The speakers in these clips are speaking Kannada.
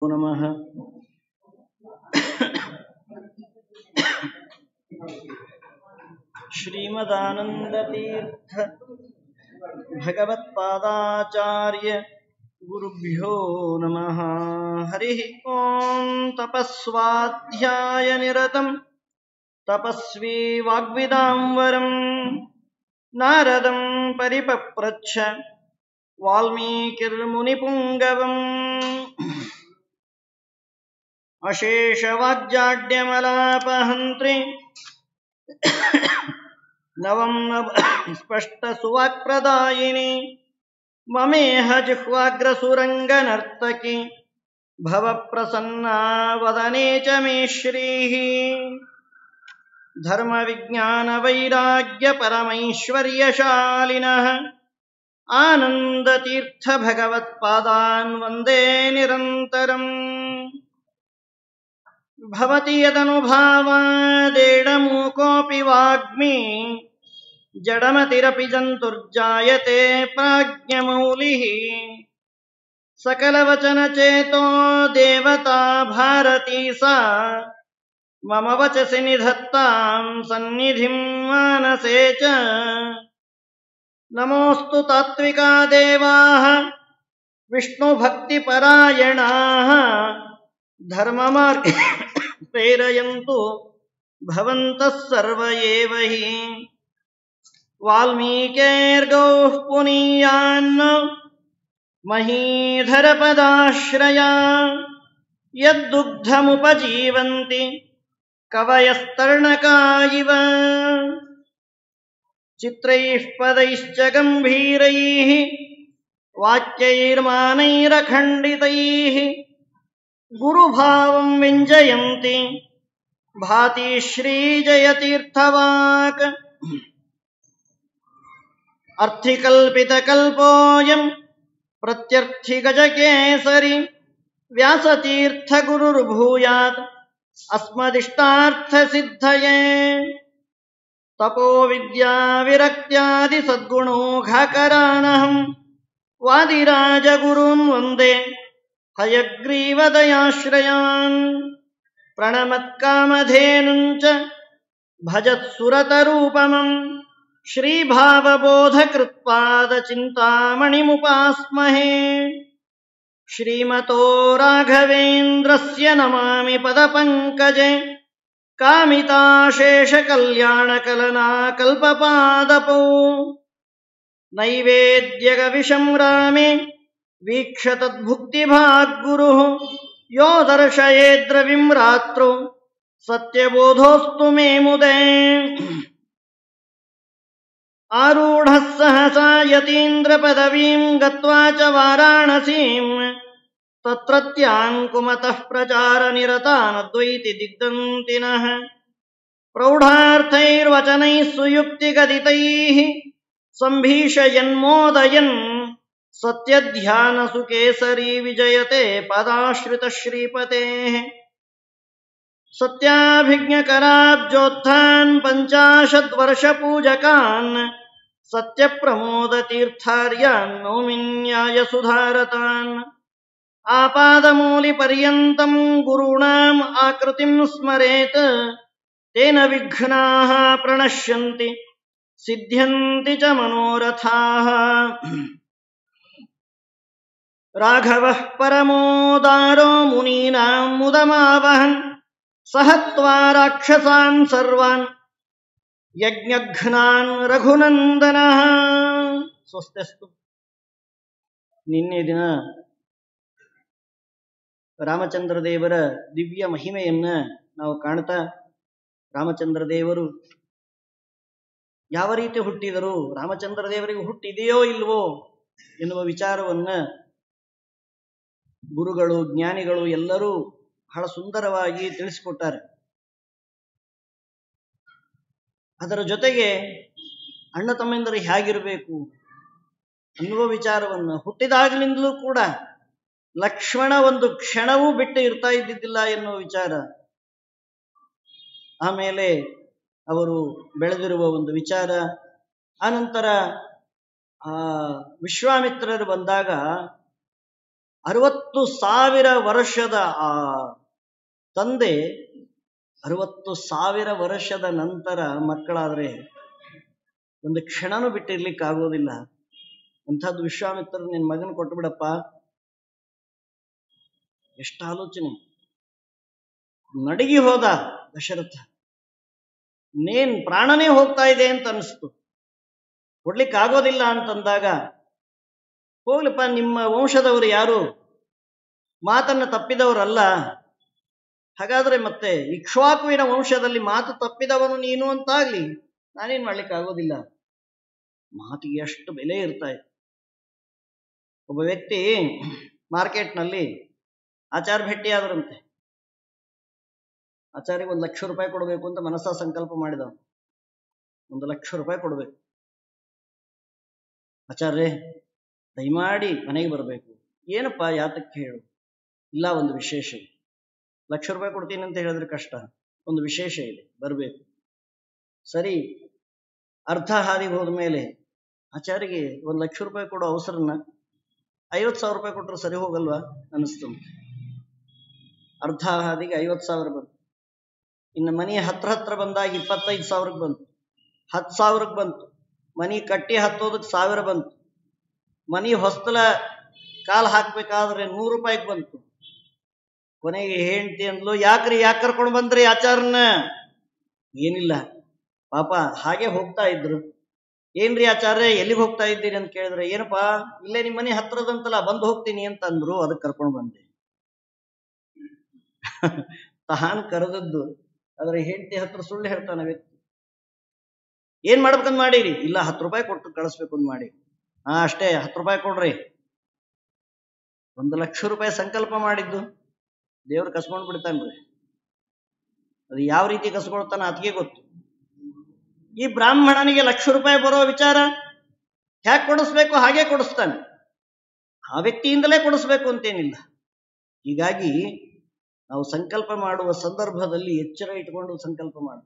ನಮಃ. ಶ್ರೀಮದಾನಂದತೀರ್ಥ ಭಗವತ್ಪಾದಾಚಾರ್ಯ ಗುರುಭ್ಯೋ ನಮಃ. ಹರಿ ಓಂ. ತಪಸ್ವಾಧ್ಯಾಯ ನಿರತಂ ತಪಸ್ವಿ ವಾಗ್ವಿದಾಂವರಂ ನಾರದಂ ಪರಿಪಪ್ರಚ್ಛ ವಾಲ್ಮೀಕಿರ್ಮುನಿಪುಂಗವಂ ಅಶೇಷವಾಗ್ಜಾಡ್ಯಮಲಾಪಹಂತ್ರಿ ನವಂ ಸ್ಪಷ್ಟಸುವಾಕ್ಪ್ರದಾಯಿನಿ ಮಮೇಹ ಜಿಹ್ವಾಗ್ರಸುರಂಗನರ್ತಕಿ ಭವಪ್ರಸನ್ನಾ ವದನೆ ಚ ಮೇ ಶ್ರೀಃ. ಧರ್ಮವಿಜ್ಞಾನವೈರಾಗ್ಯಪರಮೈಶ್ವರ್ಯಶಾಲಿನಃ ಆನಂದತೀರ್ಥಭಗವತ್ಪಾದಾನ್ ವಂದೇ ನಿರಂತರಂ. ಭವತಿ ಯದನುಭಾವಾದೇಡಮೂಕೋऽಪಿ ವಾಗ್ಮಿ ಜಡಮತಿರಪಿ ಜಂತುರ್ಜಾಯತೆ ಪ್ರಾಜ್ಞಮೌಲಿಃ. ಸಕಲವಚನಚೇತೋ ದೇವತಾ ಭಾರತೀ ಸಾ ಮಮ ವಚಸಿ ನಿಧತ್ತಾಂ ಸನ್ನಿಧಿಂ ಮಾನಸೇ ಚ. ನಮೋऽಸ್ತು ತಾತ್ವಿಕಾ ದೇವಾಃ ವಿಷ್ಣುಭಕ್ತಿಪರಾಯಣಾಃ ಧರ್ಮಮಾರ್ಗೇ ಪ್ರೇರಯಂತು ಭವಂತಃ ಸರ್ವ ಏವ ಹಿ. ವಾಲ್ಮೀಕೇರ್ಗೌಃ ಪುನೀಯಾನ್ ಮಹೀಧರಪದಾಶ್ರಯಾ ಯದ್ದುಗ್ಧಮುಪಜೀವಂತಿ ಕವಯಸ್ತರ್ಣಕಾ ಇವ. ಚಿತ್ರೈಃ ಪದೈಶ್ಚ ಗಂಭೀರೈಃ ವಾಕ್ಯೈರ್ಮಾನೈರಖಂಡಿತೈಃ ಗುರುಭಾವಂ ವ್ಯಂಜಯಂತಿ ಭಾತಿ ಶ್ರೀಜಯತೀರ್ಥವಾಕ್. ಅರ್ಥಿಕಲ್ಪಿತಕಲ್ಪೋऽಯಂ ಪ್ರತ್ಯರ್ಥಿಗಜಕೇಸರಿ ವ್ಯಾಸತೀರ್ಥಗುರುರ್ಭೂಯಾತ್ ಅಸ್ಮದಿಷ್ಟಾರ್ಥಸಿದ್ಧಯೇ. ತಪೋವಿದ್ಯಾವಿರಕ್ತ್ಯಾದಿ ಸದ್ಗುಣೋಘಕರಾನಹಂ ವಾದಿರಾಜಗುರುನ್ ವಂದೇ ಹಯಗ್ರೀವದಯಾಶ್ರಯಾನ್. ಪ್ರಣಮತ್ಕಾಮಧೇನುಂಚ ಭಜತ್ಸುರತರೂಪಮಂ ಶ್ರೀಭಾವಬೋಧಕೃತ್ಪಾದಚಿಂತಾಮಣಿಮುಪಾಸ್ಮಹೇ. ಶ್ರೀಮತೋ ರಾಘವೇಂದ್ರಸ್ಯ ನಮಾಮಿ ಪದಪಂಕಜೆ ಕಾಮಿತಾಶೇಷಕಲ್ಯಾಣಕಲನಾಕಲ್ಪಪಾದಪೌ. ನೈವೇದ್ಯಗವಿಷಂ ರಾಮೇ ವೀಕ್ಷತದ್ಭುಕ್ತಿಭಾಗ್ಗುರುಃ ಯೋ ದರ್ಶಯೇದ್ರವಿಂ ರಾತ್ರೌ ಸತ್ಯಬೋಧೋऽಸ್ತು ಮೇ ಮುದೇ. ಆರೂಢಃ ಸಹಸಾ ಯತೀಂದ್ರಪದವೀಂ ಗತ್ವಾ ಚ ವಾರಾಣಸೀಂ ತತ್ರತ್ಯಾನ್ ಕುಮತಃ ಪ್ರಚಾರನಿರತಾನದ್ವೈತಿ ದಿಗ್ಧಂತಿನಃ. ಪ್ರೌಢಾರ್ಥೈರ್ವಚನೈಃ ಸುಯುಕ್ತಿಗದಿತೈಃ ಸಂಭೀಷಯನ್ಮೋದಯನ್ ಸತ್ಯಧ್ಯಾನಸುಕೇಸರಿ ವಿಜಯತೆ ಪದಾಶ್ರಿತಶ್ರೀಪತೇಃ. ಸತ್ಯಾಭಿಜ್ಞಕರಾಬ್ಜೋತ್ಥಾನ್ ಪಂಚಾಶದ್ವರ್ಷಪೂಜಕಾನ್ ಸತ್ಯಪ್ರಮೋದತೀರ್ಥಾರ್ಯಾನ್ ನೌಮಿನ್ಯಾಯಸುಧಾರತಾನ್. ಆಪಾದಮೂಲಿಪರ್ಯಂತಂ ಗುರುಣಾಂ ಆಕೃತಿಂ ಸ್ಮರೇತ್ ತೇನ ವಿಘ್ನಾಃ ಪ್ರಣಶ್ಯಂತಿ ಸಿದ್ಧ್ಯಂತಿ ಚ ಮನೋರಥಾಃ. ರಾಘವಃ ಪರಮೋದಾರೋ ಮುನೀನಾಂ ಮುದಮಾವಹನ್ ಸಹತ್ವಾ ರಾಕ್ಷಸಾನ್ ಸರ್ವಾನ್ ಯಜ್ಞಘ್ನಾನ್ ರಘುನಂದನಃ. ಸ್ವಸ್ತಿಸ್ತು. ನಿನ್ನೆ ದಿನ ರಾಮಚಂದ್ರ ದೇವರ ದಿವ್ಯ ಮಹಿಮೆಯನ್ನ ನಾವು ಕಾಣ್ತಾ, ರಾಮಚಂದ್ರ ದೇವರು ಯಾವ ರೀತಿ ಹುಟ್ಟಿದರು, ರಾಮಚಂದ್ರ ದೇವರಿಗೆ ಹುಟ್ಟಿದೆಯೋ ಇಲ್ವೋ ಎನ್ನುವ ವಿಚಾರವನ್ನ ಗುರುಗಳು ಜ್ಞಾನಿಗಳು ಎಲ್ಲರೂ ಬಹಳ ಸುಂದರವಾಗಿ ತಿಳಿಸಿಕೊಟ್ಟಾರೆ. ಅದರ ಜೊತೆಗೆ ಅಣ್ಣ ತಮ್ಮೆಂದರು ಹೇಗಿರಬೇಕು ಅನ್ನುವ ವಿಚಾರವನ್ನು ಹುಟ್ಟಿದಾಗಲಿಂದಲೂ ಕೂಡ ಲಕ್ಷ್ಮಣ ಒಂದು ಕ್ಷಣವೂ ಬಿಟ್ಟು ಇರ್ತಾ ಇದ್ದಿದ್ದಿಲ್ಲ ಎನ್ನುವ ವಿಚಾರ, ಆಮೇಲೆ ಅವರು ಬೆಳೆದಿರುವ ಒಂದು ವಿಚಾರ, ಆನಂತರ ವಿಶ್ವಾಮಿತ್ರರು ಬಂದಾಗ 60,000 ವರ್ಷದ ಆ ತಂದೆ 60,000 ವರ್ಷದ ನಂತರ ಮಕ್ಕಳಾದ್ರೆ ಒಂದು ಕ್ಷಣನೂ ಬಿಟ್ಟಿರ್ಲಿಕ್ಕೆ ಆಗೋದಿಲ್ಲ. ಅಂಥದ್ದು ವಿಶ್ವಾಮಿತ್ರರು ನಿನ್ನ ಮಗನ ಕೊಟ್ಟು ಬಿಡಪ್ಪ. ಎಷ್ಟು ಆಲೋಚನೆ. ನಡಗಿ ಹೋದ ದಶರಥ. ನೇನ್ ಪ್ರಾಣನೇ ಹೋಗ್ತಾ ಇದೆ ಅಂತ ಅನಿಸ್ತು. ಕೊಡ್ಲಿಕ್ಕೆ ಆಗೋದಿಲ್ಲ ಅಂತಂದಾಗ, ಹೋಗ್ಲಿಪ್ಪ, ನಿಮ್ಮ ವಂಶದವರು ಯಾರು ಮಾತನ್ನ ತಪ್ಪಿದವರಲ್ಲ. ಹಾಗಾದ್ರೆ ಮತ್ತೆ ಇಕ್ಷ್ವಾಕುವಿನ ವಂಶದಲ್ಲಿ ಮಾತು ತಪ್ಪಿದವನು ನೀನು ಅಂತಾಗ್ಲಿ, ನಾನೇನ್ ಮಾಡ್ಲಿಕ್ಕೆ ಆಗೋದಿಲ್ಲ. ಮಾತಿಗೆ ಎಷ್ಟು ಬೆಲೆ ಇರ್ತಾ ಇದೆ. ಒಬ್ಬ ವ್ಯಕ್ತಿ ಮಾರ್ಕೆಟ್ನಲ್ಲಿ ಆಚಾರ್ಯ ಭೇಟಿಯಾದ್ರಂತೆ. ಆಚಾರ್ಯಗೆ 1,00,000 ರೂಪಾಯಿ ಕೊಡಬೇಕು ಅಂತ ಮನಸ್ಸಾ ಸಂಕಲ್ಪ ಮಾಡಿದ. 1,00,000 ರೂಪಾಯಿ ಕೊಡಬೇಕು. ಆಚಾರ್ಯ ದಯಮಾಡಿ ಮನೆಗೆ ಬರಬೇಕು. ಏನಪ್ಪಾ, ಯಾತಕ್ಕೆ ಹೇಳು? ಇಲ್ಲ, ಒಂದು ವಿಶೇಷ ಇದೆ. 1,00,000 ರೂಪಾಯಿ ಕೊಡ್ತೀನಿ ಅಂತ ಹೇಳಿದ್ರೆ ಕಷ್ಟ. ಒಂದು ವಿಶೇಷ ಇದೆ, ಬರಬೇಕು. ಸರಿ, ಅರ್ಧ ಹಾದಿಗೆ ಹೋದ ಮೇಲೆ ಆಚಾರ್ಯಗೆ 1,00,000 ರೂಪಾಯಿ ಕೊಡೋ ಅವಸರನ 50,000 ರೂಪಾಯಿ ಕೊಟ್ಟರೆ ಸರಿ ಹೋಗಲ್ವಾ ಅನ್ನಿಸ್ತು. ಅರ್ಧ ಹಾದಿಗೆ 50,000 ಬಂತು. ಇನ್ನು ಮನೆ ಹತ್ರ ಬಂದಾಗ 25,000ಕ್ಕೆ ಬಂತು, 10,000ಕ್ಕೆ ಬಂತು. ಮನಿ ಕಟ್ಟಿ ಹತ್ತೋದಕ್ಕೆ 1,000 ಬಂತು. ಮನಿ ಹೊಸ್ತಲ ಕಾಲು ಹಾಕ್ಬೇಕಾದ್ರೆ 100 ರೂಪಾಯಿಗೆ ಬಂತು. ಕೊನೆಗೆ ಹೆಂಡ್ತಿ ಅಂದ್ಲು, ಯಾಕ್ರಿ, ಯಾಕೆ ಕರ್ಕೊಂಡು ಬಂದ್ರಿ ಆಚಾರ್ಯನ? ಏನಿಲ್ಲ ಪಾಪ, ಹಾಗೆ ಹೋಗ್ತಾ ಇದ್ರು. ಏನ್ರಿ ಆಚಾರ್ಯ, ಎಲ್ಲಿಗೆ ಹೋಗ್ತಾ ಇದ್ದೀರಿ ಅಂತ ಕೇಳಿದ್ರೆ, ಏನಪ್ಪಾ, ಇಲ್ಲೇ ನಿಮ್ಮ ಮನೆ ಹತ್ರದಂತಲ್ಲ, ಬಂದು ಹೋಗ್ತೀನಿ ಅಂತ ಅಂದ್ರು, ಅದಕ್ಕೆ ಕರ್ಕೊಂಡು ಬಂದೆ. ತಾನು ಕರೆದದ್ದು, ಆದ್ರೆ ಹೆಂಡತಿ ಹತ್ರ ಸುಳ್ಳು ಹೇಳ್ತಾನೆ ವ್ಯಕ್ತಿ. ಏನ್ ಮಾಡ್ಬೇಕಂತ ಮಾಡಿರಿ? ಇಲ್ಲ, 10 ರೂಪಾಯಿ ಕೊಟ್ಟು ಕಳಿಸ್ಬೇಕು ಅಂತ ಮಾಡಿ. ಅಷ್ಟೇ, 10 ರೂಪಾಯಿ ಕೊಡ್ರಿ. 1,00,000 ರೂಪಾಯಿ ಸಂಕಲ್ಪ ಮಾಡಿದ್ದು ದೇವ್ರು ಕಸ್ಕೊಂಡ್ ಬಿಡ್ತಾನ್ರಿ. ಅದು ಯಾವ ರೀತಿ ಕಸ್ಕೊಳ್ತಾನ ಅದಕ್ಕೆ ಗೊತ್ತು. ಈ ಬ್ರಾಹ್ಮಣನಿಗೆ 1,00,000 ರೂಪಾಯಿ ಬರೋ ವಿಚಾರ ಹ್ಯಾಕ್ ಕೊಡಿಸ್ಬೇಕು ಹಾಗೆ ಕೊಡಿಸ್ತಾನೆ. ಆ ವ್ಯಕ್ತಿಯಿಂದಲೇ ಕೊಡಿಸ್ಬೇಕು ಅಂತೇನಿಲ್ಲ. ಹೀಗಾಗಿ ನಾವು ಸಂಕಲ್ಪ ಮಾಡುವ ಸಂದರ್ಭದಲ್ಲಿ ಎಚ್ಚರ ಇಟ್ಕೊಂಡು ಸಂಕಲ್ಪ ಮಾಡಿ.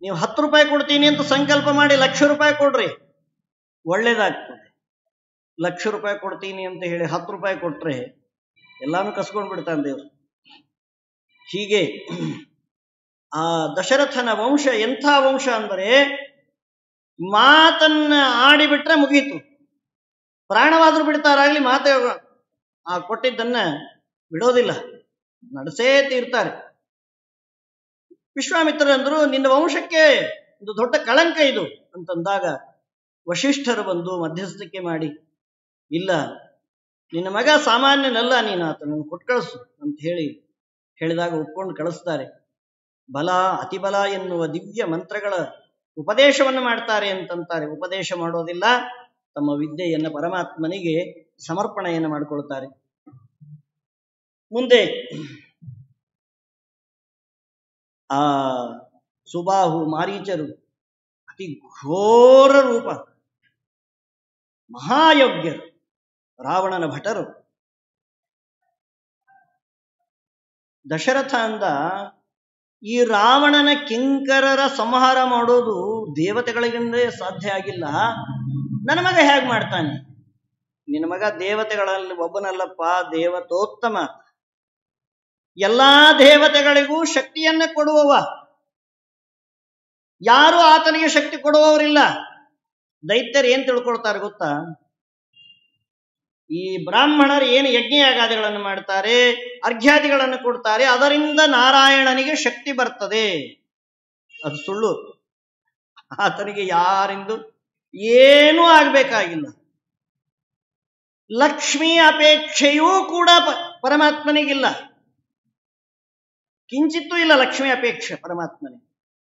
ನೀವು 10 ರೂಪಾಯಿ ಕೊಡ್ತೀನಿ ಅಂತ ಸಂಕಲ್ಪ ಮಾಡಿ 1,00,000 ರೂಪಾಯಿ ಕೊಡ್ರಿ, ಒಳ್ಳೇದಾಗ್ತದೆ. 1,00,000 ರೂಪಾಯಿ ಕೊಡ್ತೀನಿ ಅಂತ ಹೇಳಿ 10 ರೂಪಾಯಿ ಕೊಟ್ರೆ ಎಲ್ಲಾನು ಕಸ್ಕೊಂಡ್ ಬಿಡ್ತಾನೆ ದೇವ್ರು. ಹೀಗೆ ಆ ದಶರಥನ ವಂಶ ಎಂಥ ವಂಶ ಅಂದರೆ, ಮಾತನ್ನ ಆಡಿಬಿಟ್ರೆ ಮುಗೀತು. ಪ್ರಾಣವಾದ್ರೂ ಬಿಡ್ತಾರಾಗ್ಲಿ, ಮಾತೆ ಆ ಕೊಟ್ಟಿದ್ದನ್ನ ಬಿಡೋದಿಲ್ಲ, ನಡೆಸೇ ತೀರ್ತಾರೆ. ವಿಶ್ವಾಮಿತ್ರರಂದ್ರು, ನಿನ್ನ ವಂಶಕ್ಕೆ ಒಂದು ದೊಡ್ಡ ಕಳಂಕ ಇದು ಅಂತಂದಾಗ ವಶಿಷ್ಠರು ಬಂದು ಮಧ್ಯಸ್ಥಿಕೆ ಮಾಡಿ, ಇಲ್ಲ, ನಿನ್ನ ಮಗ ಸಾಮಾನ್ಯನಲ್ಲ, ನೀನು ಆತನನ್ನು ಕೊಟ್ಟು ಕಳಿಸು ಅಂತ ಹೇಳಿದಾಗ ಒಪ್ಕೊಂಡು ಕಳಿಸ್ತಾರೆ. ಬಲ ಅತಿಬಲ ಎನ್ನುವ ದಿವ್ಯ ಮಂತ್ರಗಳ ಉಪದೇಶವನ್ನು ಮಾಡ್ತಾರೆ ಅಂತಂತಾರೆ. ಉಪದೇಶ ಮಾಡೋದಿಲ್ಲ, ತಮ್ಮ ವಿದ್ಯೆಯನ್ನು ಪರಮಾತ್ಮನಿಗೆ ಸಮರ್ಪಣೆಯನ್ನು ಮಾಡಿಕೊಳ್ತಾರೆ. ಮುಂದೆ ಆ ಸುಬಾಹು ಮಾರೀಚರು ಅತಿ ಘೋರ ರೂಪ, ಮಹಾಯೋಗ್ಯರು, ರಾವಣನ ಭಟರು. ದಶರಥ ಅಂದ, ಈ ರಾವಣನ ಕಿಂಕರರ ಸಂಹಾರ ಮಾಡೋದು ದೇವತೆಗಳಿಗಿಂದೇ ಸಾಧ್ಯ ಆಗಿಲ್ಲ, ನನ್ನ ಮಗ ಹೇಗೆ ಮಾಡ್ತಾನೆ? ನಿನ್ನ ಮಗ ದೇವತೆಗಳಲ್ಲಿ ಒಬ್ಬನಲ್ಲಪ್ಪ, ದೇವತೋತ್ತಮ. ಎಲ್ಲಾ ದೇವತೆಗಳಿಗೂ ಶಕ್ತಿಯನ್ನ ಕೊಡುವವ. ಯಾರು ಆತನಿಗೆ ಶಕ್ತಿ ಕೊಡುವವರಿಲ್ಲ. ದೈತ್ಯರು ಏನ್ ತಿಳ್ಕೊಳ್ತಾರೆ ಗೊತ್ತಾ? ಈ ಬ್ರಾಹ್ಮಣರು ಏನು ಯಜ್ಞಯಾಗಾದಿಗಳನ್ನು ಮಾಡ್ತಾರೆ, ಅರ್ಘ್ಯಾದಿಗಳನ್ನು ಕೊಡ್ತಾರೆ, ಅದರಿಂದ ನಾರಾಯಣನಿಗೆ ಶಕ್ತಿ ಬರ್ತದೆ. ಅದು ಸುಳ್ಳು. ಆತನಿಗೆ ಯಾರಿಂದು ಏನೂ ಆಗ್ಬೇಕಾಗಿಲ್ಲ. ಲಕ್ಷ್ಮಿ ಅಪೇಕ್ಷೆಯೂ ಕೂಡ ಪರಮಾತ್ಮನಿಗಿಲ್ಲ. ಕಿಂಚಿತ್ತೂ ಇಲ್ಲ ಲಕ್ಷ್ಮಿ ಅಪೇಕ್ಷೆ ಪರಮಾತ್ಮನಿಗೆ.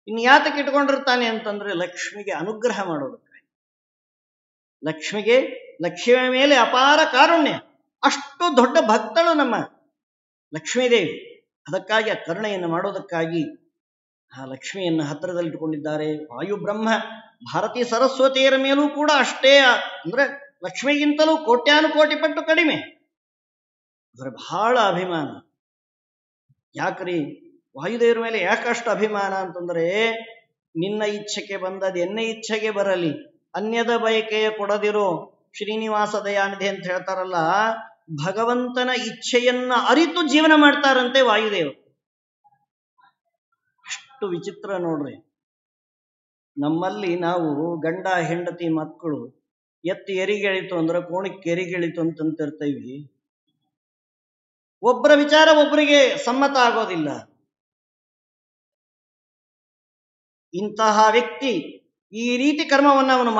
ಇನ್ನು ಯಾತಕ್ಕೆ ಇಟ್ಕೊಂಡಿರ್ತಾನೆ ಅಂತಂದ್ರೆ, ಲಕ್ಷ್ಮಿಗೆ ಅನುಗ್ರಹ ಮಾಡೋದಕ್ಕಾಗಿ. ಲಕ್ಷ್ಮಿಯ ಮೇಲೆ ಅಪಾರ ಕಾರುಣ್ಯ. ಅಷ್ಟು ದೊಡ್ಡ ಭಕ್ತಳು ನಮ್ಮ ಲಕ್ಷ್ಮೀದೇವಿ. ಅದಕ್ಕಾಗಿ ಆ ಕರುಣೆಯನ್ನು ಮಾಡೋದಕ್ಕಾಗಿ ಆ ಲಕ್ಷ್ಮಿಯನ್ನು ಹತ್ತಿರದಲ್ಲಿಟ್ಟುಕೊಂಡಿದ್ದಾರೆ. ವಾಯು ಬ್ರಹ್ಮ ಭಾರತೀ ಸರಸ್ವತಿಯರ ಮೇಲೂ ಕೂಡ ಅಷ್ಟೇ, ಅಂದ್ರೆ ಲಕ್ಷ್ಮಿಗಿಂತಲೂ ಕೋಟ್ಯಾನುಕೋಟಿ ಪಟ್ಟು ಕಡಿಮೆ. ಅದರ ಬಹಳ ಅಭಿಮಾನ. ಯಾಕ್ರಿ ವಾಯುದೇವರ ಮೇಲೆ ಯಾಕಷ್ಟು ಅಭಿಮಾನ ಅಂತಂದ್ರೆ, ನಿನ್ನ ಇಚ್ಛೆಗೆ ಬಂದದ್ದು ಎನ್ನ ಇಚ್ಛೆಗೆ ಬರಲಿ, ಅನ್ಯದ ಬಯಕೆಯ ಕೊಡದಿರೋ ಶ್ರೀನಿವಾಸ ದಯಾನಿಧಿ ಅಂತ ಹೇಳ್ತಾರಲ್ಲ, ಭಗವಂತನ ಇಚ್ಛೆಯನ್ನ ಅರಿತು ಜೀವನ ಮಾಡ್ತಾರಂತೆ ವಾಯುದೇವರು. ಅಷ್ಟು ವಿಚಿತ್ರ ನೋಡ್ರಿ. ನಮ್ಮಲ್ಲಿ ನಾವು ಗಂಡ ಹೆಂಡತಿ ಮಕ್ಕಳು ಎತ್ತಿ ಎರಿಗೆಳಿತು ಅಂದ್ರೆ ಕೋಣಕ್ಕೆ ಎರಿಗೆಳಿತು ಅಂತಂತಿರ್ತೀವಿ. ಒಬ್ಬರ ವಿಚಾರ ಒಬ್ಬರಿಗೆ ಸಮ್ಮತ ಆಗೋದಿಲ್ಲ. ಇಂತಹ ವ್ಯಕ್ತಿ ಈ ರೀತಿ ಕರ್ಮವನ್ನು ಅವನು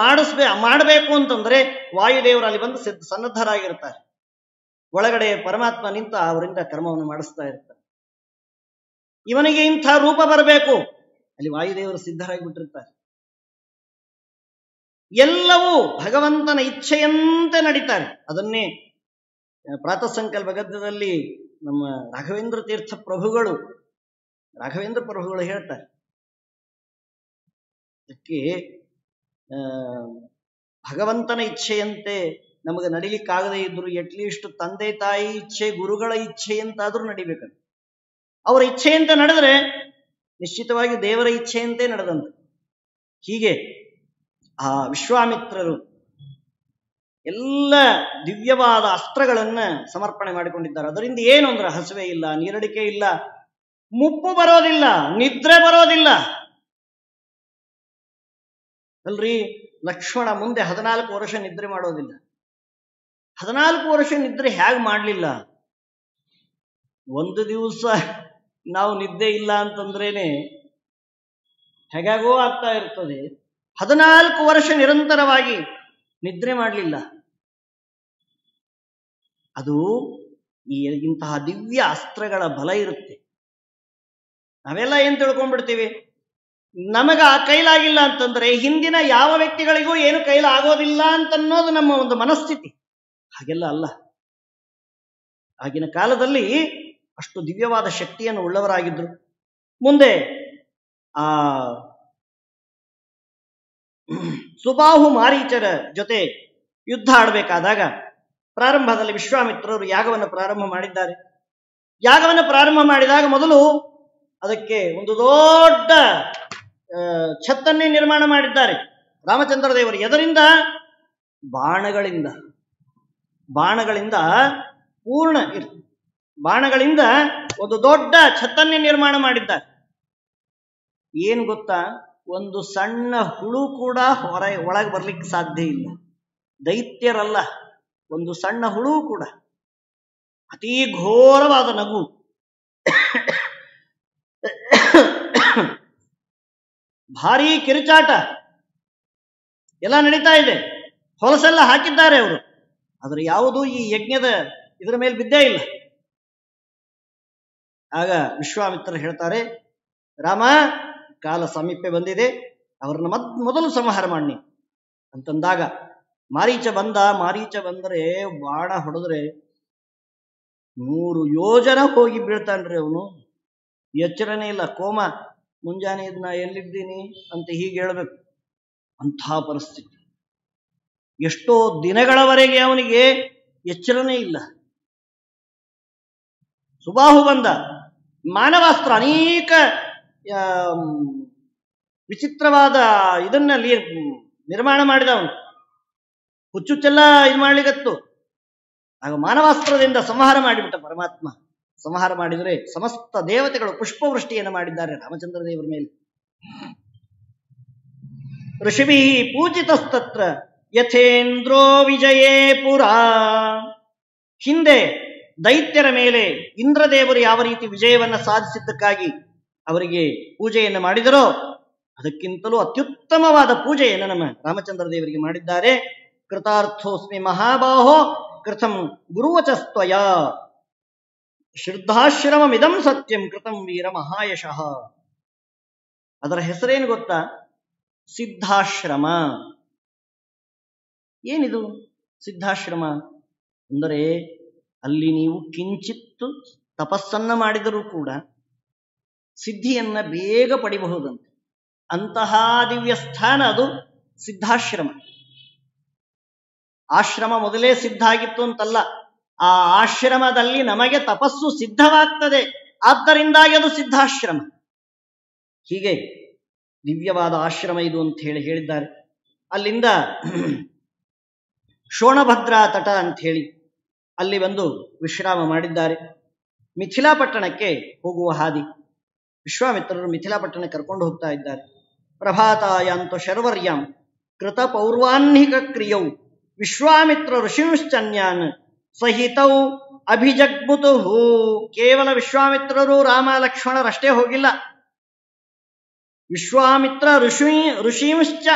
ಮಾಡಬೇಕು ಅಂತಂದ್ರೆ ವಾಯುದೇವರು ಅಲ್ಲಿ ಬಂದು ಸನ್ನದ್ಧರಾಗಿರ್ತಾರೆ. ಒಳಗಡೆ ಪರಮಾತ್ಮ ನಿಂತ ಅವರಿಂದ ಕರ್ಮವನ್ನು ಮಾಡಿಸ್ತಾ ಇರ್ತಾರೆ. ಇವನಿಗೆ ಇಂಥ ರೂಪ ಬರಬೇಕು, ಅಲ್ಲಿ ವಾಯುದೇವರು ಸಿದ್ಧರಾಗಿ ಬಿಟ್ಟಿರ್ತಾರೆ. ಎಲ್ಲವೂ ಭಗವಂತನ ಇಚ್ಛೆಯಂತೆ ನಡೀತಾರೆ. ಅದನ್ನೇ ಪ್ರಾತಃ ಸಂಕಲ್ಪ ಗದ್ಯದಲ್ಲಿ ನಮ್ಮ ರಾಘವೇಂದ್ರ ತೀರ್ಥ ಪ್ರಭುಗಳು ಹೇಳ್ತಾರೆ. ಅದಕ್ಕೆ ಭಗವಂತನ ಇಚ್ಛೆಯಂತೆ ನಮಗೆ ನಡಿಲಿಕ್ಕಾಗದೇ ಇದ್ರು ಅಟ್ಲೀಸ್ಟ್ ತಂದೆ ತಾಯಿ ಇಚ್ಛೆ, ಗುರುಗಳ ಇಚ್ಛೆಯಂತಾದ್ರೂ ನಡಿಬೇಕಂತ. ಅವರ ಇಚ್ಛೆಯಂತೆ ನಡೆದ್ರೆ ನಿಶ್ಚಿತವಾಗಿ ದೇವರ ಇಚ್ಛೆಯಂತೆ ನಡೆದಂತೆ. ಹೀಗೆ ಆ ವಿಶ್ವಾಮಿತ್ರರು ಎಲ್ಲ ದಿವ್ಯವಾದ ಅಸ್ತ್ರಗಳನ್ನ ಸಮರ್ಪಣೆ ಮಾಡಿಕೊಂಡಿದ್ದಾರೆ. ಅದರಿಂದ ಏನು ಅಂದ್ರೆ ಹಸುವೆ ಇಲ್ಲ, ನೀರಡಿಕೆ ಇಲ್ಲ, ಮುಪ್ಪು ಬರೋದಿಲ್ಲ, ನಿದ್ರೆ ಬರೋದಿಲ್ಲ. ಅಲ್ರಿ, ಲಕ್ಷ್ಮಣ ಮುಂದೆ 14 ವರ್ಷ ನಿದ್ರೆ ಮಾಡೋದಿಲ್ಲ. 14 ವರ್ಷ ನಿದ್ರೆ ಹೇಗೆ ಮಾಡಲಿಲ್ಲ? ಒಂದು ದಿವಸ ನಾವು ನಿದ್ದೆ ಇಲ್ಲ ಅಂತಂದ್ರೇನೆ ಹೇಗಾಗೋ ಆಗ್ತಾ ಇರ್ತದೆ. 14 ವರ್ಷ ನಿರಂತರವಾಗಿ ನಿದ್ರೆ ಮಾಡಲಿಲ್ಲ. ಅದು ಇಂತಹ ದಿವ್ಯ ಅಸ್ತ್ರಗಳ ಬಲ ಇರುತ್ತೆ. ನಾವೆಲ್ಲ ಏನ್ ತಿಳ್ಕೊಂಡ್ಬಿಡ್ತೀವಿ, ನಮಗ ಆ ಕೈಲಾಗಿಲ್ಲ ಅಂತಂದ್ರೆ ಹಿಂದಿನ ಯಾವ ವ್ಯಕ್ತಿಗಳಿಗೂ ಏನು ಕೈಲಾಗೋದಿಲ್ಲ ಅಂತನ್ನೋದು ನಮ್ಮ ಒಂದು ಮನಸ್ಥಿತಿ. ಹಾಗೆಲ್ಲ ಅಲ್ಲ. ಆಗಿನ ಕಾಲದಲ್ಲಿ ಅಷ್ಟು ದಿವ್ಯವಾದ ಶಕ್ತಿಯನ್ನು ಉಳ್ಳವರಾಗಿದ್ರು. ಮುಂದೆ ಆ ಸುಬಾಹು ಮಾರೀಚರ ಜೊತೆ ಯುದ್ಧ ಆಡಬೇಕಾದಾಗ ಪ್ರಾರಂಭದಲ್ಲಿ ವಿಶ್ವಾಮಿತ್ರರು ಯಾಗವನ್ನು ಪ್ರಾರಂಭ ಮಾಡಿದ್ದಾರೆ. ಯಾಗವನ್ನು ಪ್ರಾರಂಭ ಮಾಡಿದಾಗ ಮೊದಲು ಅದಕ್ಕೆ ಒಂದು ದೊಡ್ಡ ಛತ್ತನ್ನೇ ನಿರ್ಮಾಣ ಮಾಡಿದ್ದಾರೆ ರಾಮಚಂದ್ರ ದೇವರು. ಎದರಿಂದ? ಬಾಣಗಳಿಂದ ಬಾಣಗಳಿಂದ ಒಂದು ದೊಡ್ಡ ಛತ್ತನ್ನೇ ನಿರ್ಮಾಣ ಮಾಡಿದ್ದಾರೆ. ಏನು ಗೊತ್ತಾ, ಒಂದು ಸಣ್ಣ ಹುಳು ಕೂಡ ಒಳಗೆ ಬರ್ಲಿಕ್ಕೆ ಸಾಧ್ಯ ಇಲ್ಲ. ದೈತ್ಯರಲ್ಲ, ಒಂದು ಸಣ್ಣ ಹುಳು ಕೂಡ. ಅತೀ ಘೋರವಾದ ನಗು, ಭಾರೀ ಕಿರುಚಾಟ ಎಲ್ಲ ನಡೀತಾ ಇದೆ. ಹೊಲಸೆಲ್ಲ ಹಾಕಿದ್ದಾರೆ ಅವರು, ಆದರೆ ಯಾವುದೂ ಈ ಯಜ್ಞದ ಇದರ ಮೇಲೆ ಬಿದ್ದೇ ಇಲ್ಲ. ಆಗ ವಿಶ್ವಾಮಿತ್ರರು ಹೇಳ್ತಾರೆ, ರಾಮ, ಕಾಲ ಸಮೀಪೆ ಬಂದಿದೆ, ಅವ್ರನ್ನ ಮೊದಲು ಸಂಹಾರ ಮಾಡಿ ಅಂತಂದಾಗ ಮಾರೀಚ ಬಂದರೆ ಬಾಣ ಹೊಡೆದ್ರೆ 100 ಯೋಜನ ಹೋಗಿ ಬೀಳ್ತಾನ್ರಿ ಅವನು. ಎಚ್ಚರನೇ ಇಲ್ಲ, ಕೋಮ. ಮುಂಜಾನೆ ನಾ ಎಲ್ಲಿದ್ದೀನಿ ಅಂತ ಹೀಗೆ ಹೇಳ್ಬೇಕು. ಅಂಥ ಪರಿಸ್ಥಿತಿ. ಎಷ್ಟೋ ದಿನಗಳವರೆಗೆ ಅವನಿಗೆ ಎಚ್ಚರನೇ ಇಲ್ಲ. ಸುಬಾಹು ಬಂದ, ಮಾನವಾಸ್ತ್ರ ಅನೇಕ ವಿಚಿತ್ರವಾದ ಇದನ್ನಲ್ಲಿ ನಿರ್ಮಾಣ ಮಾಡಿದವನು. ಹುಚ್ಚುಚ್ಚೆಲ್ಲ ಇದು ಮಾಡ್ಲಿಗತ್ತು. ಆಗ ಮಾನವಾಸ್ತ್ರದಿಂದ ಸಂಹಾರ ಮಾಡಿಬಿಟ್ಟ ಪರಮಾತ್ಮ. ಸಂಹಾರ ಮಾಡಿದರೆ ಸಮಸ್ತ ದೇವತೆಗಳು ಪುಷ್ಪವೃಷ್ಟಿಯನ್ನು ಮಾಡಿದ್ದಾರೆ ರಾಮಚಂದ್ರ ದೇವರ ಮೇಲೆ. ಋಷಿಭಿ ಪೂಜಿತಸ್ತತ್ರ ಯಥೇಂದ್ರೋ ವಿಜಯೇ ಪುರ. ಹಿಂದೆ ದೈತ್ಯರ ಮೇಲೆ ಇಂದ್ರದೇವರು ಯಾವ ರೀತಿ ವಿಜಯವನ್ನ ಸಾಧಿಸಿದ್ದಕ್ಕಾಗಿ ಅವರಿಗೆ ಪೂಜೆಯನ್ನು ಮಾಡಿದರೋ ಅದಕ್ಕಿಂತಲೂ ಅತ್ಯುತ್ತಮವಾದ ಪೂಜೆಯನ್ನು ನಮ್ಮ ರಾಮಚಂದ್ರ ದೇವರಿಗೆ ಮಾಡಿದ್ದಾರೆ. ಕೃತಾರ್ಥೋಸ್ಮಿ ಮಹಾಬಾಹೋ ಕೃತಂ ಗುರುವಚಸ್ತ್ವಯ ಶ್ರದ್ಧಾಶ್ರಮಮಿದಂ ಸತ್ಯಂ ಕೃತಂ ವೀರ ಮಹಾಯಶಃ. ಅದರ ಹೆಸರೇನು ಗೊತ್ತಾ? ಸಿದ್ಧಾಶ್ರಮ. ಏನಿದು ಸಿದ್ಧಾಶ್ರಮ ಅಂದರೆ, ಅಲ್ಲಿ ನೀವು ಕಿಂಚಿತ್ತು ತಪಸ್ಸನ್ನ ಮಾಡಿದರೂ ಕೂಡ ಸಿದ್ಧಿಯನ್ನ ಬೇಗ ಪಡಿಬಹುದಂತೆ. ಅಂತಹ ದಿವ್ಯ ಸ್ಥಾನ ಅದು ಸಿದ್ಧಾಶ್ರಮ. ಆಶ್ರಮ ಮೊದಲೇ ಸಿದ್ಧ ಆಗಿತ್ತು ಅಂತಲ್ಲ, ಆ ಆಶ್ರಮದಲ್ಲಿ ನಮಗೆ ತಪಸ್ಸು ಸಿದ್ಧವಾಗ್ತದೆ, ಆದ್ದರಿಂದಾಗಿ ಅದು ಸಿದ್ಧಾಶ್ರಮ. ಹೀಗೆ ದಿವ್ಯವಾದ ಆಶ್ರಮ ಇದು ಅಂತ ಹೇಳಿದ್ದಾರೆ. ಅಲ್ಲಿಂದ ಶೋಣಭದ್ರಾ ತಟ ಅಂತ ಹೇಳಿ ಅಲ್ಲಿ ಬಂದು ವಿಶ್ರಾಮ ಮಾಡಿದ್ದಾರೆ. ಮಿಥಿಲಾ ಪಟ್ಟಣಕ್ಕೆ ಹೋಗುವ ಹಾದಿ. ವಿಶ್ವಾಮಿತ್ರರು ಮಿಥಿಲಾ ಪಟ್ಟಣ ಕರ್ಕೊಂಡು ಹೋಗ್ತಾ ಇದ್ದಾರೆ. ಪ್ರಭಾತಾಯಾಂತು ಶರ್ವರ್ಯಾಂ ಕೃತ ಪೌರ್ವಾಹ್ನಿಕ ಕ್ರಿಯೌ ವಿಶ್ವಾಮಿತ್ರ ಋಷಿಂಶ್ಚನ್ಯಾನ್ ಸಹಿತೌ ಅಭಿಜಗ್ಮುತು. ಕೇವಲ ವಿಶ್ವಾಮಿತ್ರರು ರಾಮ ಲಕ್ಷ್ಮಣರಷ್ಟೇ ಹೋಗಿಲ್ಲ, ವಿಶ್ವಾಮಿತ್ರ ಋಷೀಂಶ್ಚ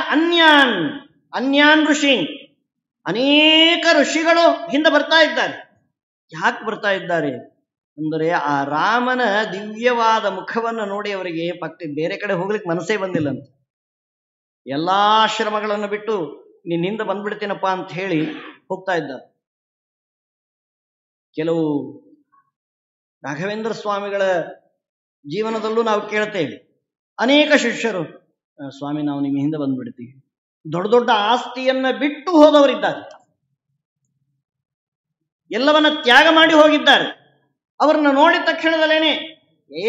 ಅನ್ಯಾನ್ ಋಷೀನ್, ಅನೇಕ ಋಷಿಗಳು ಹಿಂದೆ ಬರ್ತಾ ಇದ್ದಾರೆ. ಯಾಕೆ ಬರ್ತಾ ಇದ್ದಾರೆ ಅಂದರೆ ಆ ರಾಮನ ದಿವ್ಯವಾದ ಮುಖವನ್ನು ನೋಡಿ ಅವರಿಗೆ ಬೇರೆ ಕಡೆ ಹೋಗ್ಲಿಕ್ಕೆ ಮನಸ್ಸೇ ಬಂದಿಲ್ಲ ಅಂತ. ಎಲ್ಲಾ ಆಶ್ರಮಗಳನ್ನು ಬಿಟ್ಟು ನಿನ್ನಿಂದ ಬಂದ್ಬಿಡ್ತೀನಪ್ಪ ಅಂತ ಹೇಳಿ ಹೋಗ್ತಾ ಇದ್ದಾರೆ. ಕೆಲವು ರಾಘವೇಂದ್ರ ಸ್ವಾಮಿಗಳ ಜೀವನದಲ್ಲೂ ನಾವು ಕೇಳ್ತೇವೆ, ಅನೇಕ ಶಿಷ್ಯರು ಸ್ವಾಮಿ ನಾವು ನಿಮ್ಮ ಹಿಂದೆ ಬಂದ್ಬಿಡ್ತೀವಿ, ದೊಡ್ಡ ದೊಡ್ಡ ಆಸ್ತಿಯನ್ನ ಬಿಟ್ಟು ಹೋದವರಿದ್ದಾರೆ, ಎಲ್ಲವನ್ನ ತ್ಯಾಗ ಮಾಡಿ ಹೋಗಿದ್ದಾರೆ. ಅವರನ್ನ ನೋಡಿದ ತಕ್ಷಣದಲ್ಲೇನೆ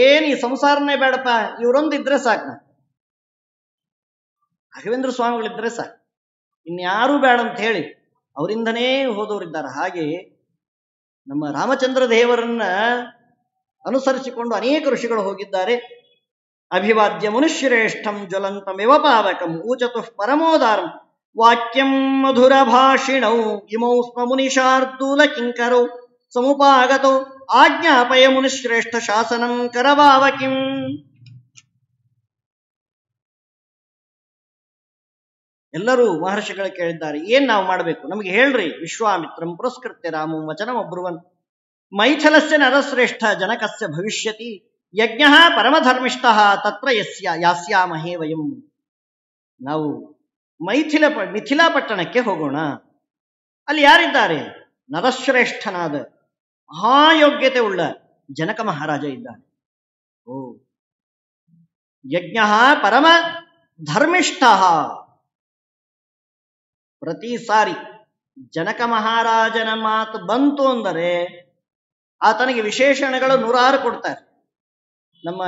ಏನ್ ಈ ಸಂಸಾರನೇ ಬೇಡಪ್ಪ, ಇವರೊಂದಿದ್ರೆ ಸಾಕು, ರಾಘವೇಂದ್ರ ಸ್ವಾಮಿಗಳಿದ್ರೆ ಸಾಕು, ಇನ್ಯಾರೂ ಬೇಡ ಅಂತ ಹೇಳಿ ಅವರಿಂದನೇ ಹೋದವರಿದ್ದಾರೆ. ಹಾಗೆ ನಮ್ಮ ರಾಮಚಂದ್ರ ದೇವರನ್ನ ಅನುಸರಿಸಿಕೊಂಡು ಅನೇಕ ಋಷಿಗಳು ಹೋಗಿದ್ದಾರೆ. ಅಭಿವಾದ್ಯ ಮುನಿಶ್ರೇಷ್ಠಂ ಜ್ವಲಂತಮಿವ ಪಾವಕಂ ಊಚತು ಪರಮೋದಾರಂ ವಾಕ್ಯಂ ಮಧುರ ಭಾಷಿಣೌ ಇಮೌ ಸ್ಮ ಮುನಿಶಾರ್ದೂಲ ಕಿಂಕರೌ ಸಮುಪಾಗತೌ ಆಜ್ಞಾಪಯ ಮುನಿಶ್ರೇಷ್ಠ ಶಾಸನಂ ಕರವಾವಕಿಂ. ಎಲ್ಲರೂ ಮಹರ್ಷಿಗಳು ಕೇಳಿದ್ದಾರೆ, ಏನ್ ನಾವು ಮಾಡಬೇಕು, ನಮಗೆ ಹೇಳ್ರಿ. ವಿಶ್ವಾಮಿತ್ರಂ ಪುರಸ್ಕೃತ್ಯ ರಾಮಂ ವಚನಂ ಅಬ್ರುವನ್ ಮೈಥಿಲಸ್ಯ ನರಶ್ರೇಷ್ಠ ಜನಕಸ್ಯ ಭವಿಷ್ಯತಿ ಯಜ್ಞ ಪರಮಧರ್ಮಿಷ್ಠ ತತ್ರ ಯಾಸ್ಯಾಮಹೇ ವಯಂ. ನಾವು ಮಿಥಿಲಾ ಪಟ್ಟಣಕ್ಕೆ ಹೋಗೋಣ. ಅಲ್ಲಿ ಯಾರಿದ್ದಾರೆ? ನರಶ್ರೇಷ್ಠನಾದ ಮಹಾಯೋಗ್ಯತೆ ಉಳ್ಳ ಜನಕ ಮಹಾರಾಜ ಇದ್ದಾನೆ. ಓ, ಯಜ್ಞ ಪರಮ ಧರ್ಮಿಷ್ಠ. ಪ್ರತಿ ಸಾರಿ ಜನಕ ಮಹಾರಾಜನ ಮಾತು ಬಂತು ಅಂದರೆ ಆತನಿಗೆ ವಿಶೇಷಣಗಳು ನೂರಾರು ಕೊಡ್ತಾರೆ. ನಮ್ಮ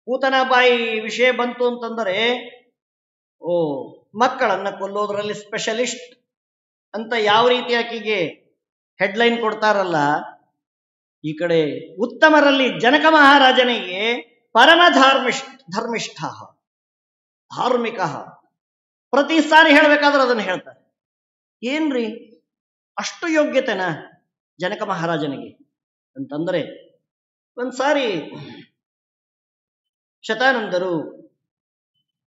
ಪೂತನಬಾಯಿ ವಿಷಯ ಬಂತು ಅಂತಂದರೆ, ಓ ಮಕ್ಕಳನ್ನ ಕೊಲ್ಲೋದ್ರಲ್ಲಿ ಸ್ಪೆಷಲಿಸ್ಟ್ ಅಂತ ಯಾವ ರೀತಿ ಆಕೆಗೆ ಹೆಡ್ಲೈನ್ ಕೊಡ್ತಾರಲ್ಲ, ಈ ಕಡೆ ಉತ್ತಮರಲ್ಲಿ ಜನಕ ಮಹಾರಾಜನಿಗೆ ಪರಮ ಧರ್ಮಿಷ್ಠ ಧಾರ್ಮಿಕ. ಪ್ರತಿ ಸಾರಿ ಹೇಳ್ಬೇಕಾದ್ರೆ ಅದನ್ನು ಹೇಳ್ತಾರೆ. ಏನ್ರಿ ಅಷ್ಟು ಯೋಗ್ಯತೆನಾ ಜನಕ ಮಹಾರಾಜನಿಗೆ ಅಂತಂದ್ರೆ, ಒಂದ್ಸಾರಿ ಶತಾನಂದರು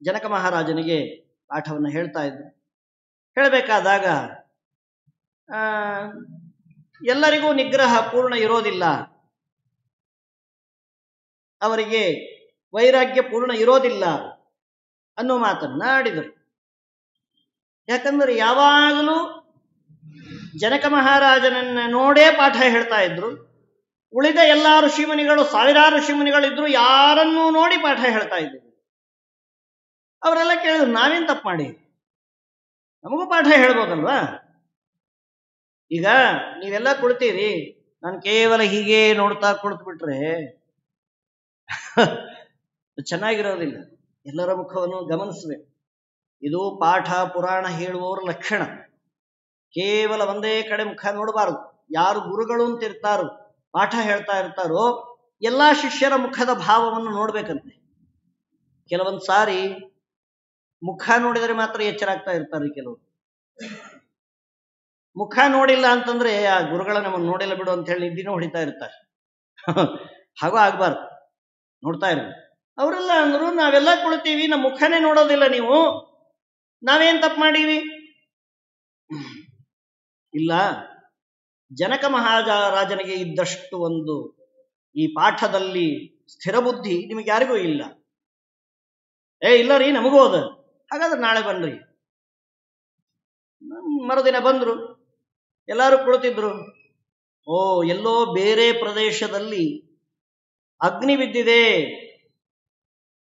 ಜನಕ ಮಹಾರಾಜನಿಗೆ ಪಾಠವನ್ನು ಹೇಳ್ತಾ ಇದ್ರು. ಹೇಳಬೇಕಾದಾಗ ಎಲ್ಲರಿಗೂ ನಿಗ್ರಹ ಪೂರ್ಣ ಇರೋದಿಲ್ಲ, ಅವರಿಗೆ ವೈರಾಗ್ಯ ಪೂರ್ಣ ಇರೋದಿಲ್ಲ ಅನ್ನೋ ಮಾತನ್ನ ಆಡಿದರು. ಯಾಕಂದ್ರೆ ಯಾವಾಗಲೂ ಜನಕ ಮಹಾರಾಜನನ್ನ ನೋಡೇ ಪಾಠ ಹೇಳ್ತಾ ಇದ್ರು. ಉಳಿದ ಎಲ್ಲಾ ಋಷಿಮುನಿಗಳು, ಸಾವಿರಾರು ಋಷಿಮುನಿಗಳಿದ್ರು, ಯಾರನ್ನೂ ನೋಡಿ ಪಾಠ ಹೇಳ್ತಾ ಇದ್ರು. ಅವರೆಲ್ಲ ಕೇಳಿದ್ರು, ನಾವೇನ್ ತಪ್ಪು ಮಾಡಿ, ನಮಗೂ ಪಾಠ ಹೇಳ್ಬೋದಲ್ವಾ? ಈಗ ನೀವೆಲ್ಲ ಕುಳಿತೀರಿ, ನಾನು ಕೇವಲ ಹೀಗೆ ನೋಡ್ತಾ ಕುಳಿತು ಬಿಟ್ರೆ ಚೆನ್ನಾಗಿರೋದಿಲ್ಲ. ಎಲ್ಲರ ಮುಖವನ್ನು ಗಮನಿಸ್ಬೇಕು. ಇದು ಪಾಠ ಪುರಾಣ ಹೇಳುವವರ ಲಕ್ಷಣ. ಕೇವಲ ಒಂದೇ ಕಡೆ ಮುಖ ನೋಡಬಾರದು. ಯಾರು ಗುರುಗಳು ಅಂತ ಇರ್ತಾರೋ, ಪಾಠ ಹೇಳ್ತಾ ಇರ್ತಾರೋ, ಎಲ್ಲಾ ಶಿಷ್ಯರ ಮುಖದ ಭಾವವನ್ನು ನೋಡ್ಬೇಕಂತೆ. ಕೆಲವೊಂದು ಸಾರಿ ಮುಖ ನೋಡಿದರೆ ಮಾತ್ರ ಎಚ್ಚರ ಆಗ್ತಾ ಇರ್ತಾರೆ. ಕೆಲವರು ಮುಖ ನೋಡಿಲ್ಲ ಅಂತಂದ್ರೆ ಆ ಗುರುಗಳ ನಮ್ಮನ್ನು ನೋಡಿಲ್ಲ ಬಿಡು ಅಂತ ಹೇಳಿ ನಿದ್ದಿನೂ ಹೊಡಿತಾ ಇರ್ತಾರೆ. ಹಾಗೂ ಆಗ್ಬಾರ್ದು, ನೋಡ್ತಾ ಇರ್ಬೇಕು. ಅವರೆಲ್ಲ ಅಂದ್ರು, ನಾವೆಲ್ಲ ಕುಳಿತೀವಿ, ನಮ್ಮ ಮುಖನೇ ನೋಡೋದಿಲ್ಲ ನೀವು, ನಾವೇನ್ ತಪ್ಪು ಮಾಡೀವಿ? ಇಲ್ಲ, ಜನಕ ಮಹಾರಾಜನಿಗೆ ಇದ್ದಷ್ಟು ಒಂದು ಈ ಪಾಠದಲ್ಲಿ ಸ್ಥಿರ ಬುದ್ಧಿ ನಿಮಗೆ ಯಾರಿಗೂ ಇಲ್ಲ. ಇಲ್ಲ ರೀ, ನಮಗೂ ಅದ. ಹಾಗಾದ್ರೆ ನಾಳೆ ಬನ್ರಿ. ಮರುದಿನ ಬಂದ್ರು, ಎಲ್ಲರೂ ಕುಳಿತಿದ್ರು. ಓ, ಎಲ್ಲೋ ಬೇರೆ ಪ್ರದೇಶದಲ್ಲಿ ಅಗ್ನಿ ಬಿದ್ದಿದೆ,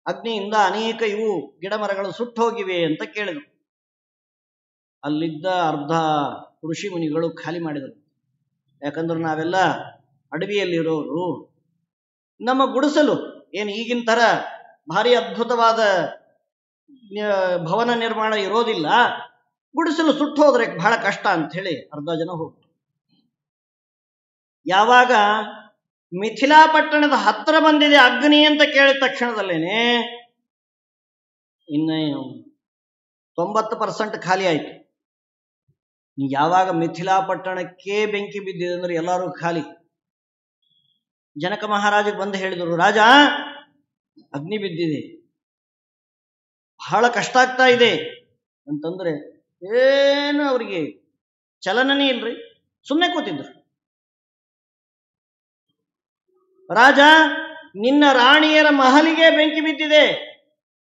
ಅಗ್ನಿಯಿಂದ ಅನೇಕ ಇವು ಗಿಡ ಮರಗಳು ಸುಟ್ಟು ಹೋಗಿವೆ ಅಂತ ಕೇಳಿದ್ರು. ಅಲ್ಲಿದ್ದ ಅರ್ಧ ಋಷಿ ಮುನಿಗಳು ಖಾಲಿ ಮಾಡಿದರು. ಯಾಕಂದ್ರೆ ನಾವೆಲ್ಲ ಅಡವಿಯಲ್ಲಿರೋರು, ನಮ್ಮ ಗುಡಿಸಲು ಏನು ಈಗಿನ ತರ ಭಾರಿ ಅದ್ಭುತವಾದ ಭವನ ನಿರ್ಮಾಣ ಇರೋದಿಲ್ಲ. ಗುಡಿಸಲು ಸುಟ್ಟು ಹೋದ್ರೆ ಬಹಳ ಕಷ್ಟ ಅಂತ ಹೇಳಿ ಅರ್ಧ ಜನ ಹೋಗ್ತಾರೆ. ಯಾವಾಗ ಮಿಥಿಲಾ ಪಟ್ಟಣದ ಹತ್ತಿರ ಬಂದಿದೆ ಅಗ್ನಿ ಅಂತ ಕೇಳಿದ ತಕ್ಷಣದಲ್ಲೇನೆ ಇನ್ನು 90% ಖಾಲಿ ಆಯ್ತು. ಯಾವಾಗ ಮಿಥಿಲಾ ಪಟ್ಟಣಕ್ಕೆ ಬೆಂಕಿ ಬಿದ್ದಿದೆ ಅಂದ್ರೆ ಎಲ್ಲರೂ ಖಾಲಿ. ಜನಕ ಮಹಾರಾಜಗೆ ಬಂದು ಹೇಳಿದರು, ರಾಜ ಅಗ್ನಿ ಬಿದ್ದಿದೆ, ಬಹಳ ಕಷ್ಟ ಆಗ್ತಾ ಇದೆ ಅಂತಂದ್ರೆ ಏನು ಅವರಿಗೆ ಚಲನನೇ ಇಲ್ರಿ, ಸುಮ್ಮನೆ ಕೂತಿದ್ರು. ರಾಜ ನಿನ್ನ ರಾಣಿಯರ ಮಹಲಿಗೆ ಬೆಂಕಿ ಬಿದ್ದಿದೆ,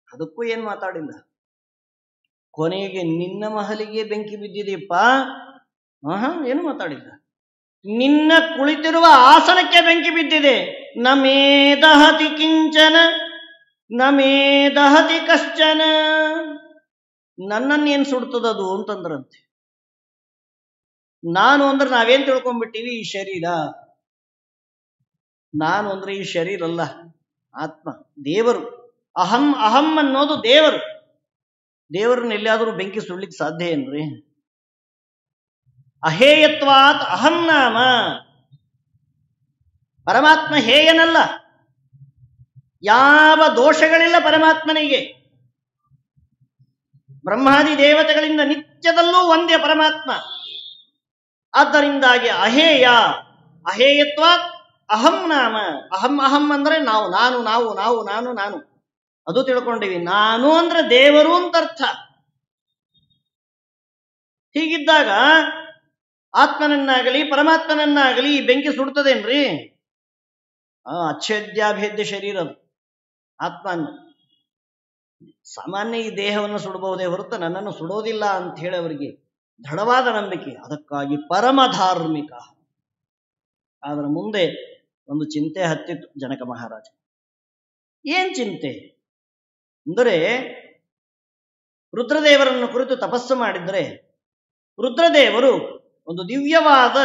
ಅದಕ್ಕೂ ಏನು ಮಾತಾಡಿಲ್ಲ. ಕೊನೆಗೆ ನಿನ್ನ ಮಹಲಿಗೆ ಬೆಂಕಿ ಬಿದ್ದಿದೆಯಪ್ಪ, ಏನು ಮಾತಾಡಿಲ್ಲ. ನಿನ್ನ ಕುಳಿತಿರುವ ಆಸನಕ್ಕೆ ಬೆಂಕಿ ಬಿದ್ದಿದೆ, ನಮೇ ದಹತಿ ಕಿಂಚನ ನಮೇ ದಹತಿ ಕಶ್ಚನ, ನನ್ನನ್ನೇನು ಸುಡ್ತದದು ಅಂತಂದ್ರಂತೆ. ನಾನು ಅಂದ್ರೆ ನಾವೇನ್ ತಿಳ್ಕೊಂಡ್ಬಿಟ್ಟಿವಿ, ಈ ಶರೀರ. ನಾನು ಅಂದ್ರೆ ಈ ಶರೀರ ಅಲ್ಲ, ಆತ್ಮ, ದೇವರು. ಅಹಂ ಅಹಂ ಅನ್ನೋದು ದೇವರು. ದೇವರನ್ನ ಎಲ್ಲಿಯಾದರೂ ಬೆಂಕಿ ಸುಡ್ಲಿಕ್ಕೆ ಸಾಧ್ಯ ಏನ್ರಿ? ಅಹೇಯತ್ವಾತ್ ಅಹಂ ನಾಮ. ಪರಮಾತ್ಮ ಹೇಯನಲ್ಲ, ಯಾವ ದೋಷಗಳಿಲ್ಲ ಪರಮಾತ್ಮನಿಗೆ. ಬ್ರಹ್ಮಾದಿ ದೇವತೆಗಳಿಂದ ನಿತ್ಯದಲ್ಲೂ ಒಂದೇ ಪರಮಾತ್ಮ. ಆದ್ದರಿಂದಾಗಿ ಅಹೇಯ, ಅಹೇಯತ್ವಾತ್ ಅಹಂ ನಾಮ. ಅಹಂ ಅಹಂ ಅಂದ್ರೆ ನಾವು, ನಾನು ನಾವು ನಾವು ನಾನು ನಾನು ಅದು ತಿಳ್ಕೊಂಡಿವಿ. ನಾನು ಅಂದ್ರೆ ದೇವರು ಅಂತ ಅರ್ಥ. ಹೀಗಿದ್ದಾಗ ಆತ್ಮನನ್ನಾಗಲಿ ಪರಮಾತ್ಮನನ್ನಾಗಲಿ ಬೆಂಕಿ ಸುಡ್ತದೇನ್ರಿ? ಅಚ್ಛೇದ್ಯಾಭೇದ್ಯ ಶರೀರ ಅದು ಆತ್ಮನ. ಸಾಮಾನ್ಯ ಈ ದೇಹವನ್ನು ಸುಡಬಹುದೇ ಹೊರತು ನನ್ನನ್ನು ಸುಡೋದಿಲ್ಲ ಅಂತ ಹೇಳಿ ಅವರಿಗೆ ದೃಢವಾದ ನಂಬಿಕೆ. ಅದಕ್ಕಾಗಿ ಪರಮ ಧಾರ್ಮಿಕ. ಅದರ ಮುಂದೆ ಒಂದು ಚಿಂತೆ ಹತ್ತಿತ್ತು ಜನಕ ಮಹಾರಾಜ. ಏನ್ ಚಿಂತೆ ಅಂದರೆ, ರುದ್ರದೇವರನ್ನು ಕುರಿತು ತಪಸ್ಸು ಮಾಡಿದ್ರೆ ರುದ್ರದೇವರು ಒಂದು ದಿವ್ಯವಾದ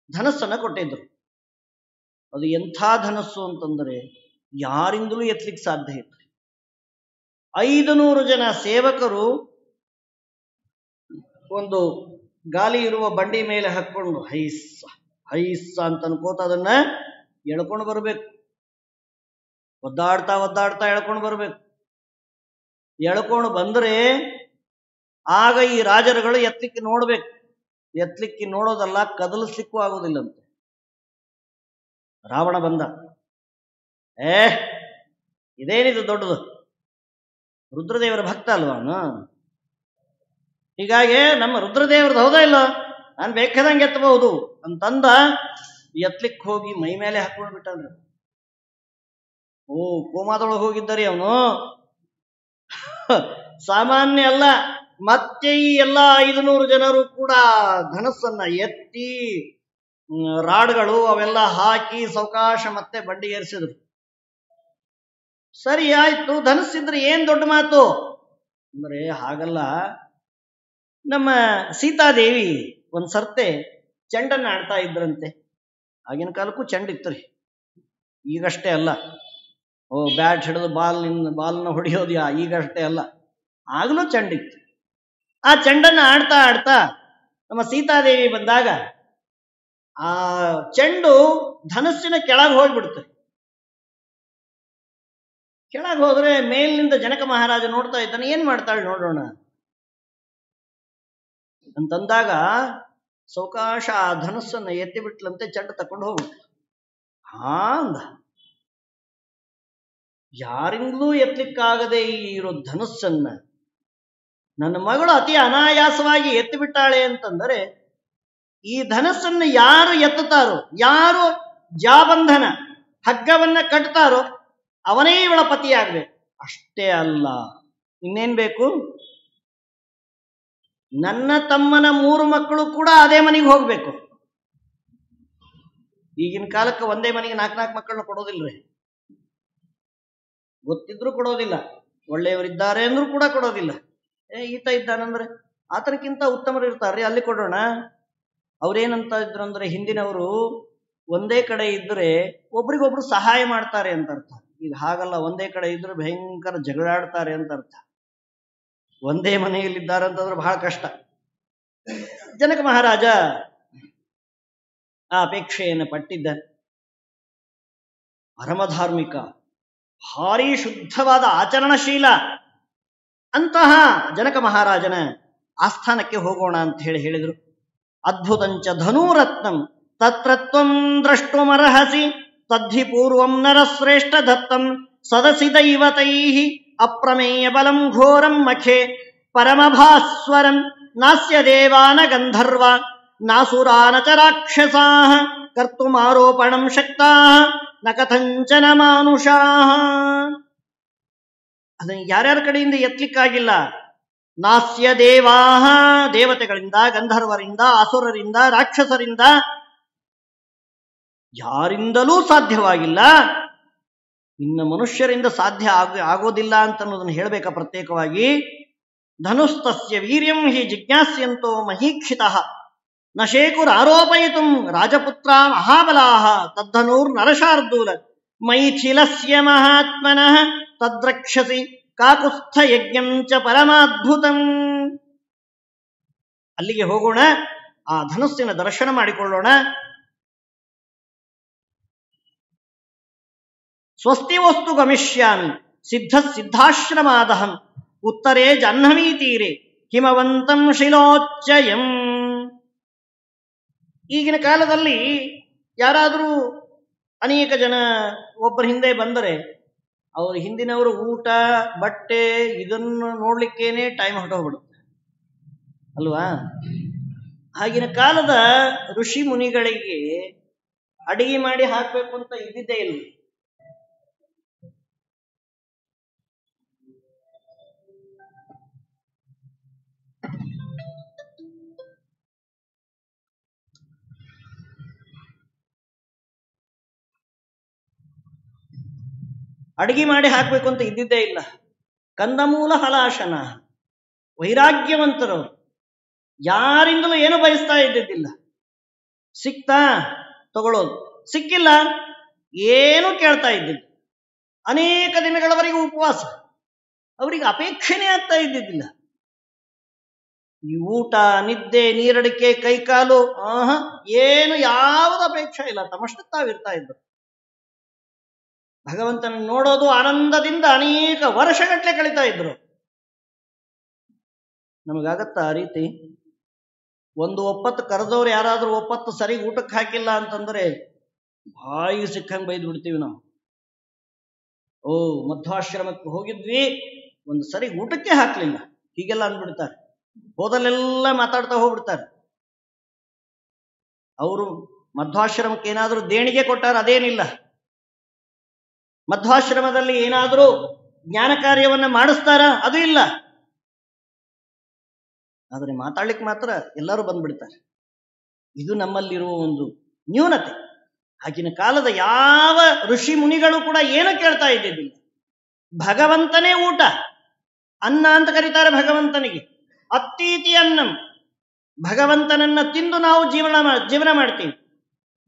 ಧನಸ್ಸನ್ನು ಕೊಟ್ಟಿದ್ರು. ಅದು ಎಂಥ ಧನಸ್ಸು ಅಂತಂದರೆ ಯಾರಿಂದಲೂ ಎತ್ತಲಿಕ್ಕೆ ಸಾಧ್ಯ ಇತ್ತು. 500 ಜನ ಸೇವಕರು ಒಂದು ಗಾಲಿ ಇರುವ ಬಂಡಿ ಮೇಲೆ ಹಾಕೊಂಡು ಹೈಸ್ಸ ಹೈಸ್ಸ ಅಂತ ಅನ್ಕೋತ ಅದನ್ನ ಎಳ್ಕೊಂಡು ಬರಬೇಕು. ಒದ್ದಾಡ್ತಾ ಒದ್ದಾಡ್ತಾ ಎಳ್ಕೊಂಡು ಬರಬೇಕು. ಎಳ್ಕೊಂಡು ಬಂದ್ರೆ ಆಗ ಈ ರಾಜರುಗಳು ಎತ್ತಲಿಕ್ಕೆ ನೋಡ್ಬೇಕು. ಎತ್ತಲಿಕ್ಕೆ ನೋಡೋದಲ್ಲ, ಕದಲಿಸ್ಲಿಕ್ಕೂ ಆಗೋದಿಲ್ಲಂತೆ. ರಾವಣ ಬಂದ, ಇದೇನಿದು ದೊಡ್ಡದು, ರುದ್ರದೇವರ ಭಕ್ತ ಅಲ್ವಾ ಅವನು, ಹೀಗಾಗಿ ನಮ್ಮ ರುದ್ರದೇವ್ರದ್ದು ಹೌದಾ ಇಲ್ಲ, ನಾನು ಬೇಕಾದಂಗೆ ಎತ್ತಬಹುದು ಅಂತಂದ ಎತ್ತಲಿಕ್ಕೆ ಹೋಗಿ ಮೈ ಮೇಲೆ ಹಾಕೊಂಡು ಬಿಟ್ಟನ್ರಿ. ಕೋಮಾದೊಳಗೆ ಹೋಗಿದ್ದರಿ ಅವನು, ಸಾಮಾನ್ಯ ಅಲ್ಲ. ಮತ್ತೆ ಈ ಎಲ್ಲ 500 ಜನರು ಕೂಡ ಧನಸ್ಸನ್ನ ಎತ್ತಿ ರಾಡ್ಗಳು ಅವೆಲ್ಲ ಹಾಕಿ ಸಾವಕಾಶ ಮತ್ತೆ ಬಂಡಿ ಏರಿಸಿದ್ರು. ಸರಿ ಆಯ್ತು, ಧನಸ್ಸಿದ್ರೆ ಏನ್ ದೊಡ್ಡ ಮಾತು ಅಂದ್ರೆ ಹಾಗಲ್ಲ. ನಮ್ಮ ಸೀತಾದೇವಿ ಒಂದ್ ಸರ್ತೆ ಚೆಂಡನ್ನ ಆಡ್ತಾ ಇದ್ರಂತೆ. ಆಗಿನ ಕಾಲಕ್ಕೂ ಚೆಂಡ ಇತ್ತರಿ, ಈಗಷ್ಟೇ ಅಲ್ಲ. ಬ್ಯಾಟ್ ಹಿಡಿದು ಬಾಲ್ನ ಹೊಡೆಯೋದು ಈಗಷ್ಟೇ ಅಲ್ಲ, ಆಗಲೂ ಚೆಂಡಿತ್ತು. ಆ ಚೆಂಡನ್ನ ಆಡ್ತಾ ಆಡ್ತಾ ನಮ್ಮ ಸೀತಾದೇವಿ ಬಂದಾಗ ಆ ಚೆಂಡು ಧನಸ್ಸಿನ ಕೆಳಗೆ ಹೋಗ್ಬಿಡ್ತು. ಕೆಳಗೆ ಹೋದ್ರೆ ಮೇಲಿನಿಂದ ಜನಕ ಮಹಾರಾಜ ನೋಡ್ತಾ ಇದ್ದಾನೆ, ಏನ್ ಮಾಡ್ತಾಳೆ ನೋಡೋಣ ಅಂತಂದಾಗ ಸಾವಕಾಶ ಆ ಧನಸ್ಸನ್ನ ಎತ್ತಿ ಬಿಟ್ಲಂತೆ. ಚೆಂಡ ತಕೊಂಡು ಹೋಗ್ಬಿಟ್ಲು. ಅಂದ, ಯಾರಿಂದಲೂ ಎತ್ತಲಿಕ್ಕಾಗದೆ ಇರೋ ಧನಸ್ಸನ್ನ ನನ್ನ ಮಗಳು ಅತಿ ಅನಾಯಾಸವಾಗಿ ಎತ್ತಿ ಬಿಟ್ಟಾಳೆ ಅಂತಂದರೆ, ಈ ಧನಸ್ಸನ್ನ ಯಾರು ಎತ್ತುತ್ತಾರೋ, ಯಾರು ಜಾಬಂಧನ ಹಗ್ಗವನ್ನ ಕಟ್ತಾರೋ ಅವನೇ ಇವಳ ಪತಿಯಾಗಬೇಕು. ಅಷ್ಟೇ ಅಲ್ಲ, ಇನ್ನೇನ್ ಬೇಕು? ನನ್ನ ತಮ್ಮನ 3 ಮಕ್ಕಳು ಕೂಡ ಅದೇ ಮನೆಗೆ ಹೋಗ್ಬೇಕು. ಈಗಿನ ಕಾಲಕ್ಕೆ ಒಂದೇ ಮನೆಗೆ 4 ಮಕ್ಕಳನ್ನ ಕೊಡೋದಿಲ್ರಿ, ಗೊತ್ತಿದ್ರು ಕೊಡೋದಿಲ್ಲ. ಒಳ್ಳೆಯವರಿದ್ದಾರೆ ಅಂದ್ರೂ ಕೂಡ ಕೊಡೋದಿಲ್ಲ. ಈತ ಇದ್ದಾನಂದ್ರೆ ಆತನಕ್ಕಿಂತ ಉತ್ತಮರು ಇರ್ತಾರ್ರಿ, ಅಲ್ಲಿ ಕೊಡೋಣ. ಅವ್ರೇನಂತ ಇದ್ರು ಅಂದ್ರೆ, ಹಿಂದಿನವರು ಒಂದೇ ಕಡೆ ಇದ್ರೆ ಒಬ್ರಿಗೊಬ್ರು ಸಹಾಯ ಮಾಡ್ತಾರೆ ಅಂತ ಅರ್ಥ. ಈಗ ಹಾಗಲ್ಲ, ಒಂದೇ ಕಡೆ ಇದ್ರೆ ಭಯಂಕರ ಜಗಳಾಡ್ತಾರೆ ಅಂತ ಅರ್ಥ. ಒಂದೇ ಮನೆಯಲ್ಲಿದ್ದಾರಂತಂದ್ರೆ ಬಹಳ ಕಷ್ಟ. ಜನಕ ಮಹಾರಾಜ ಆ ಅಪೇಕ್ಷೆಯನ್ನು ಪಟ್ಟಿದ್ದ. ಪರಮಧಾರ್ಮಿಕ, ಭಾರೀ ಶುದ್ಧವಾದ ಆಚರಣಶೀಲ ಅಂತಹ ಜನಕ ಮಹಾರಾಜನ ಆಸ್ಥಾನಕ್ಕೆ ಹೋಗೋಣ ಅಂತ ಹೇಳಿದರು. ಅದ್ಭುತಂಚ ಧನುರತ್ನಂ ತತ್ರತ್ವಂ ದ್ರಷ್ಟುಮರ್ಹಸಿ ತದ್ಧಿ ಪೂರ್ವಂ ನರಶ್ರೇಷ್ಠ ದತ್ತಂ ಸದಸಿ ದೈವತೈಃ ಅಪ್ರಮೇಯ ಬಲಂ ಘೋರಂ ಮಖೆ ಪರಮಭಾಸ್ವರಂ ನಾಸ್ಯ ದೇವಾನ ಗಂಧರ್ವ ನಾಸುರಾನ ಚ ರಾಕ್ಷಸಾಃ ಕರ್ತುಮಾರೋಪಣಂ ಶಕ್ತಾಃ ನ ಕಥಂಚನ ಮಾನುಷಾಃ. ಅದನ್ನು ಯಾರ್ಯಾರ ಕಡೆಯಿಂದ ಎತ್ತಲಿಕ್ಕಾಗಿಲ್ಲ. ನಾಸ್ಯ ದೇವಾಃ, ದೇವತೆಗಳಿಂದ, ಗಂಧರ್ವರಿಂದ, ಅಸುರರಿಂದ, ರಾಕ್ಷಸರಿಂದ ಯಾರಿಂದಲೂ ಸಾಧ್ಯವಾಗಿಲ್ಲ. ಇನ್ನು ಮನುಷ್ಯರಿಂದ ಸಾಧ್ಯ ಆಗೋದಿಲ್ಲ ಅಂತ ಅನ್ನೋದನ್ನು ಹೇಳಬೇಕಾ ಪ್ರತ್ಯೇಕವಾಗಿ. ಧನುಸ್ತಸ್ಯ ವೀರ್ಯಂ ಹಿ ಜಿಜ್ಞಾಸ್ಯಂತೋ ಮಹೀಕ್ಷಿತಃ ನ ಶೇಕುರ್ ಆರೋಪಯಿತುಂ ರಾಜಪುತ್ರ ಮಹಾಬಲಾಃ ತದ್ಧನುರ್ ನರಶಾರ್ದೂಲ ಮೈಥಿಲಸ್ಯ ಮಹಾತ್ಮನಃ ತದ್ರಕ್ಷಸಿ ಕಾಕುತ್ಥ ಯಜ್ಞಂ ಚ ಪರಮಾದ್ಭುತಂ. ಅಲ್ಲಿಗೆ ಹೋಗೋಣ, ಆ ಧನುಸ್ಸಿನ ದರ್ಶನ ಮಾಡಿಕೊಳ್ಳೋಣ. ಸ್ವಸ್ತಿ ವಸ್ತು ಗಮಿಷ್ಯಾಮಿ ಸಿದ್ಧಾಶ್ರಮಾದಹಂ ಉತ್ತರೇ ಜಾಹ್ನವೀ ತೀರೆ ಹಿಮವಂತಂ ಶಿಲೋಚ್ಚಯಂ. ಈಗಿನ ಕಾಲದಲ್ಲಿ ಯಾರಾದರೂ ಅನೇಕ ಜನ ಒಬ್ಬರ ಹಿಂದೆ ಬಂದರೆ ಅವ್ರ ಹಿಂದಿನವರು ಊಟ ಬಟ್ಟೆ ಇದನ್ನು ನೋಡ್ಲಿಕ್ಕೇನೆ ಟೈಮ್ ಹೊರಟೋಗ್ಬಿಡುತ್ತೆ ಅಲ್ವಾ. ಆಗಿನ ಕಾಲದ ಋಷಿ ಮುನಿಗಳಿಗೆ ಅಡಿಗೆ ಮಾಡಿ ಹಾಕಬೇಕು ಅಂತ ಇದ್ದಿದ್ದೇ ಇಲ್ಲ. ಅಡಿಗೆ ಮಾಡಿ ಹಾಕಬೇಕು ಅಂತ ಇದ್ದಿದ್ದೇ ಇಲ್ಲ. ಕಂದಮೂಲ ಹಲಾಶನ, ವೈರಾಗ್ಯವಂತರವರು, ಯಾರಿಂದಲೂ ಏನು ಬಯಸ್ತಾ ಇದ್ದಿದ್ದಿಲ್ಲ. ಸಿಕ್ತಾ ತಗೊಳ್ಳೋದು, ಸಿಕ್ಕಿಲ್ಲ ಏನು ಕೇಳ್ತಾ ಇದ್ದಿದ್ದು. ಅನೇಕ ದಿನಗಳವರೆಗೆ ಉಪವಾಸ, ಅವರಿಗೆ ಅಪೇಕ್ಷೆನೇ ಆಗ್ತಾ ಇದ್ದಿದ್ದಿಲ್ಲ. ಈ ಊಟ, ನಿದ್ದೆ, ನೀರಡಿಕೆ, ಕೈಕಾಲು ಏನು ಯಾವುದು ಅಪೇಕ್ಷೆ ಇಲ್ಲ. ತಮ್ಮಷ್ಟಕ್ಕೆ ತಾವಿರ್ತಾ ಇದ್ರು. ಭಗವಂತನ ನೋಡೋದು ಆನಂದದಿಂದ ಅನೇಕ ವರ್ಷಗಟ್ಟಲೆ ಕಳೀತಾ ಇದ್ರು. ನಮಗಾಗತ್ತ ಆ ರೀತಿ? ಒಂದು ಒಪ್ಪತ್ತು ಕರೆದವ್ರು ಯಾರಾದ್ರೂ ಒಪ್ಪತ್ತು ಸರಿ ಊಟಕ್ಕೆ ಹಾಕಿಲ್ಲ ಅಂತಂದ್ರೆ ಬಾಯಿಗೆ ಸಿಕ್ಕಂಗೆ ಬೈದು ಬಿಡ್ತೀವಿ ನಾವು. ಮಧ್ವಾಶ್ರಮಕ್ಕೆ ಹೋಗಿದ್ವಿ, ಒಂದು ಸರಿ ಊಟಕ್ಕೆ ಹಾಕ್ಲಿಲ್ಲ, ಹೀಗೆಲ್ಲ ಅಂದ್ಬಿಡ್ತಾರೆ. ಹೋದಲ್ಲೆಲ್ಲ ಮಾತಾಡ್ತಾ ಹೋಗ್ಬಿಡ್ತಾರೆ. ಅವರು ಮಧ್ವಾಶ್ರಮಕ್ಕೆ ಏನಾದರೂ ದೇಣಿಗೆ ಕೊಟ್ಟಾರ ಅದೇನಿಲ್ಲ. ಮಧ್ವಾಶ್ರಮದಲ್ಲಿ ಏನಾದರೂ ಜ್ಞಾನ ಕಾರ್ಯವನ್ನ ಮಾಡಿಸ್ತಾರ ಅದು ಇಲ್ಲ. ಆದರೆ ಮಾತಾಡ್ಲಿಕ್ಕೆ ಮಾತ್ರ ಎಲ್ಲರೂ ಬಂದ್ಬಿಡ್ತಾರೆ. ಇದು ನಮ್ಮಲ್ಲಿರುವ ಒಂದು ನ್ಯೂನತೆ. ಆಗಿನ ಕಾಲದ ಯಾವ ಋಷಿ ಮುನಿಗಳು ಕೂಡ ಏನು ಕೇಳ್ತಾ ಇದ್ದಿದ್ದಿಲ್ಲ. ಭಗವಂತನೇ ಊಟ, ಅನ್ನ ಅಂತ ಕರೀತಾರೆ ಭಗವಂತನಿಗೆ. ಅತ್ತೀತಿ ಅನ್ನಂ, ಭಗವಂತನನ್ನ ತಿಂದು ನಾವು ಜೀವನ ಮಾಡ್ತೀವಿ.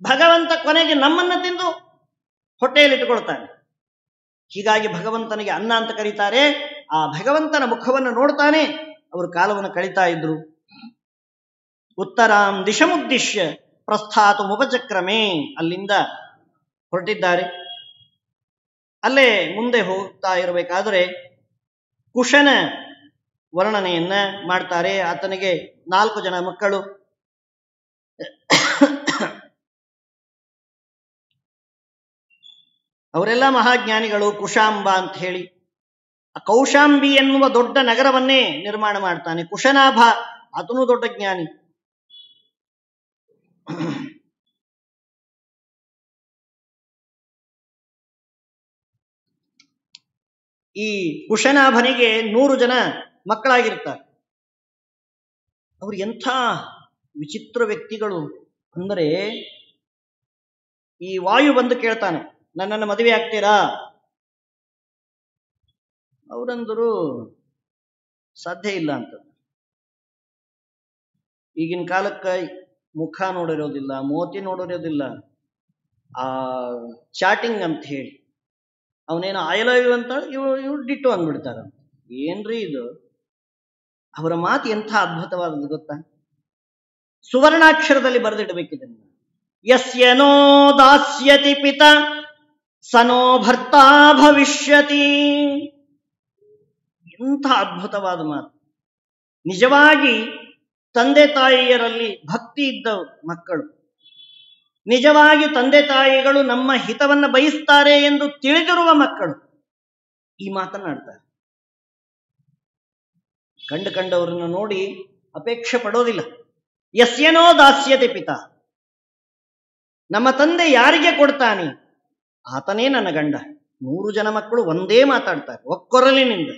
ಭಗವಂತ ಕೊನೆಗೆ ನಮ್ಮನ್ನ ತಿಂದು ಹೊಟ್ಟೆಯಲ್ಲಿಟ್ಟುಕೊಳ್ತಾನೆ. ಹೀಗಾಗಿ ಭಗವಂತನಿಗೆ ಅನ್ನ ಅಂತ ಕರೀತಾರೆ. ಆ ಭಗವಂತನ ಮುಖವನ್ನು ನೋಡ್ತಾನೆ ಅವರು ಕಾಲವನ್ನು ಕಳೀತಾ ಇದ್ರು. ಉತ್ತರಾಂ ದಿಶಮುದ್ದಿಶ್ಯ ಪ್ರಸ್ಥಾತು ಮುಪಚಕ್ರಮೇ, ಅಲ್ಲಿಂದ ಹೊರಟಿದ್ದಾರೆ. ಅಲ್ಲೇ ಮುಂದೆ ಹೋಗ್ತಾ ಇರಬೇಕಾದ್ರೆ ಕುಶನ ವರ್ಣನೆಯನ್ನ ಮಾಡ್ತಾರೆ. ಆತನಿಗೆ 4 ಜನ ಮಕ್ಕಳು. ಅವರೆಲ್ಲ ಮಹಾಜ್ಞಾನಿಗಳು. ಕುಶಾಂಬ ಅಂತ ಹೇಳಿ ಕೌಶಾಂಬಿ ಎನ್ನುವ ದೊಡ್ಡ ನಗರವನ್ನೇ ನಿರ್ಮಾಣ ಮಾಡ್ತಾನೆ. ಕುಶನಾಭ ಆತನು ದೊಡ್ಡ ಜ್ಞಾನಿ. ಈ ಕುಶನಾಭನಿಗೆ 100 ಜನ ಮಕ್ಕಳಾಗಿರ್ತಾರೆ. ಅವರು ಎಂಥ ವಿಚಿತ್ರ ವ್ಯಕ್ತಿಗಳು ಅಂದರೆ, ಈ ವಾಯು ಬಂದು ಕೇಳ್ತಾನೆ, ನನ್ನನ್ನು ಮದುವೆ ಆಗ್ತೀರಾ? ಅವರಂದರು ಸಾಧ್ಯ ಇಲ್ಲ ಅಂತ. ಈಗಿನ ಕಾಲಕ್ಕೆ ಮುಖ ನೋಡಿರೋದಿಲ್ಲ, ಮೋತಿ ನೋಡಿರೋದಿಲ್ಲ, ಆ ಚಾಟಿಂಗ್ ಅಂತ ಹೇಳಿ ಅವನೇನು ಐ ಲವ್ ಯು ಅಂತ ಇವ್ರು ಡಿಟ್ಟು ಅಂದ್ಬಿಡ್ತಾರ. ಏನ್ರಿ ಇದು? ಅವರ ಮಾತು ಎಂಥ ಅದ್ಭುತವಾದದ್ದು ಗೊತ್ತಾ? ಸುವರ್ಣಾಕ್ಷರದಲ್ಲಿ ಬರೆದಿಡಬೇಕಿದನ್ನು. ಯಸ್ಯನೋ ದಾಸ್ಯತಿ ಪಿತ ಸನೋ ಭರ್ತಾ ಭವಿಷ್ಯತಿ. ಎಂಥ ಅದ್ಭುತವಾದ ಮಾತು. ನಿಜವಾಗಿ ತಂದೆ ತಾಯಿಯರಲ್ಲಿ ಭಕ್ತಿ ಇದ್ದ ಮಕ್ಕಳು, ನಿಜವಾಗಿ ತಂದೆ ತಾಯಿಗಳು ನಮ್ಮ ಹಿತವನ್ನು ಬಯಸ್ತಾರೆ ಎಂದು ತಿಳಿದಿರುವ ಮಕ್ಕಳು ಈ ಮಾತನ್ನಾಡ್ತಾರೆ. ಕಂಡವರನ್ನು ನೋಡಿ ಅಪೇಕ್ಷೆ ಪಡೋದಿಲ್ಲ. ಯಸ್ಯನೋ ದಾಸ್ಯತೆ ಪಿತ, ನಮ್ಮ ತಂದೆ ಯಾರಿಗೆ ಕೊಡ್ತಾನೆ ಆತನೇ ನನ್ನ ಗಂಡ. 100 ಜನ ಮಕ್ಕಳು ಒಂದೇ ಮಾತಾಡ್ತಾರೆ ಒಕ್ಕೊರಲಿನಿಂದ.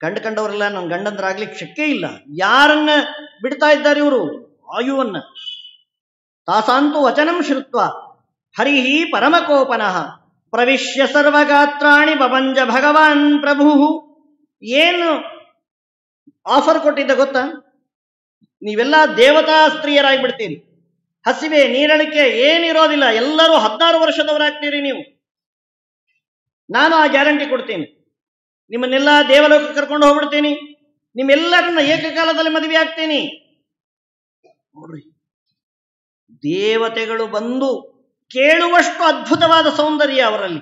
ಕಂಡವರೆಲ್ಲ ನನ್ನ ಗಂಡಂದ್ರಾಗ್ಲಿಕ್ಕೆ ಶಕ್ಯ ಇಲ್ಲ. ಯಾರನ್ನ ಬಿಡ್ತಾ ಇದ್ದಾರೆ ಇವರು? ಆಯುವನ್ನ. ತಾಸಾಂತು ವಚನಂ ಶ್ರುತ್ವ ಹರಿಹಿ ಪರಮಕೋಪನಃ ಪ್ರವಿಶ್ಯ ಸರ್ವಗಾತ್ರಾಣಿ ಬಭಂಜ ಭಗವಾನ್ ಪ್ರಭು. ಏನು ಆಫರ್ ಕೊಟ್ಟಿದ್ದ ಗೊತ್ತಾ? ನೀವೆಲ್ಲ ದೇವತಾ ಸ್ತ್ರೀಯರಾಗಿಬಿಡ್ತೀರಿ. ಹಸಿವೆ ನೀರಳಿಕೆ ಏನಿರೋದಿಲ್ಲ, ಎಲ್ಲರೂ 16 ವರ್ಷದವರಾಗ್ತೀರಿ ನೀವು. ನಾನು ಆ ಗ್ಯಾರಂಟಿ ಕೊಡ್ತೀನಿ. ನಿಮ್ಮನ್ನೆಲ್ಲ ದೇವಲೋಕ ಕರ್ಕೊಂಡು ಹೋಗ್ಬಿಡ್ತೀನಿ, ನಿಮ್ಮೆಲ್ಲರನ್ನ ಏಕಕಾಲದಲ್ಲಿ ಮದುವೆ ಆಗ್ತೀನಿ. ನೋಡ್ರಿ, ದೇವತೆಗಳು ಬಂದು ಕೇಳುವಷ್ಟು ಅದ್ಭುತವಾದ ಸೌಂದರ್ಯ ಅವರಲ್ಲಿ.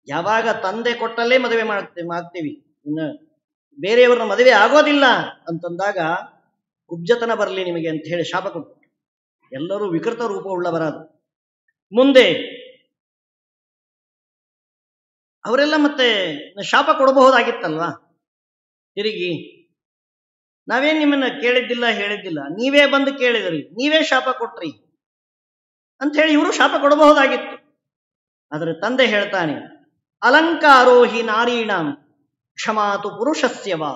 ಯಾವಾಗ ತಂದೆ ಕೊಟ್ಟಲ್ಲೇ ಮದುವೆ ಮಾಡ್ತೀವಿ, ಇನ್ನು ಬೇರೆಯವ್ರನ್ನ ಮದುವೆ ಆಗೋದಿಲ್ಲ ಅಂತಂದಾಗ ಕುಬ್ಜತನ ಬರಲಿ ನಿಮಗೆ ಅಂತ ಹೇಳಿ ಶಾಪ ಕೊಟ್ಟು ಎಲ್ಲರೂ ವಿಕೃತ ರೂಪ ಉಳ್ಳವರಾದ ಮುಂದೆ ಅವರೆಲ್ಲ ಮತ್ತೆ ಶಾಪ ಕೊಡಬಹುದಾಗಿತ್ತಲ್ವಾ? ತಿರುಗಿ ನಾವೇನ್ ನಿಮ್ಮನ್ನ ಕೇಳಿದ್ದಿಲ್ಲ ಹೇಳಿದ್ದಿಲ್ಲ, ನೀವೇ ಬಂದು ಕೇಳಿದ್ರಿ, ನೀವೇ ಶಾಪ ಕೊಟ್ರಿ ಅಂತ ಹೇಳಿ ಇವರು ಶಾಪ ಕೊಡಬಹುದಾಗಿತ್ತು. ಆದರೆ ತಂದೆ ಹೇಳ್ತಾನೆ, ಅಲಂಕಾರೋಹಿ ನಾರೀಣಾಂ ಕ್ಷಮಾತು ಪುರುಷಸ್ಯವಾ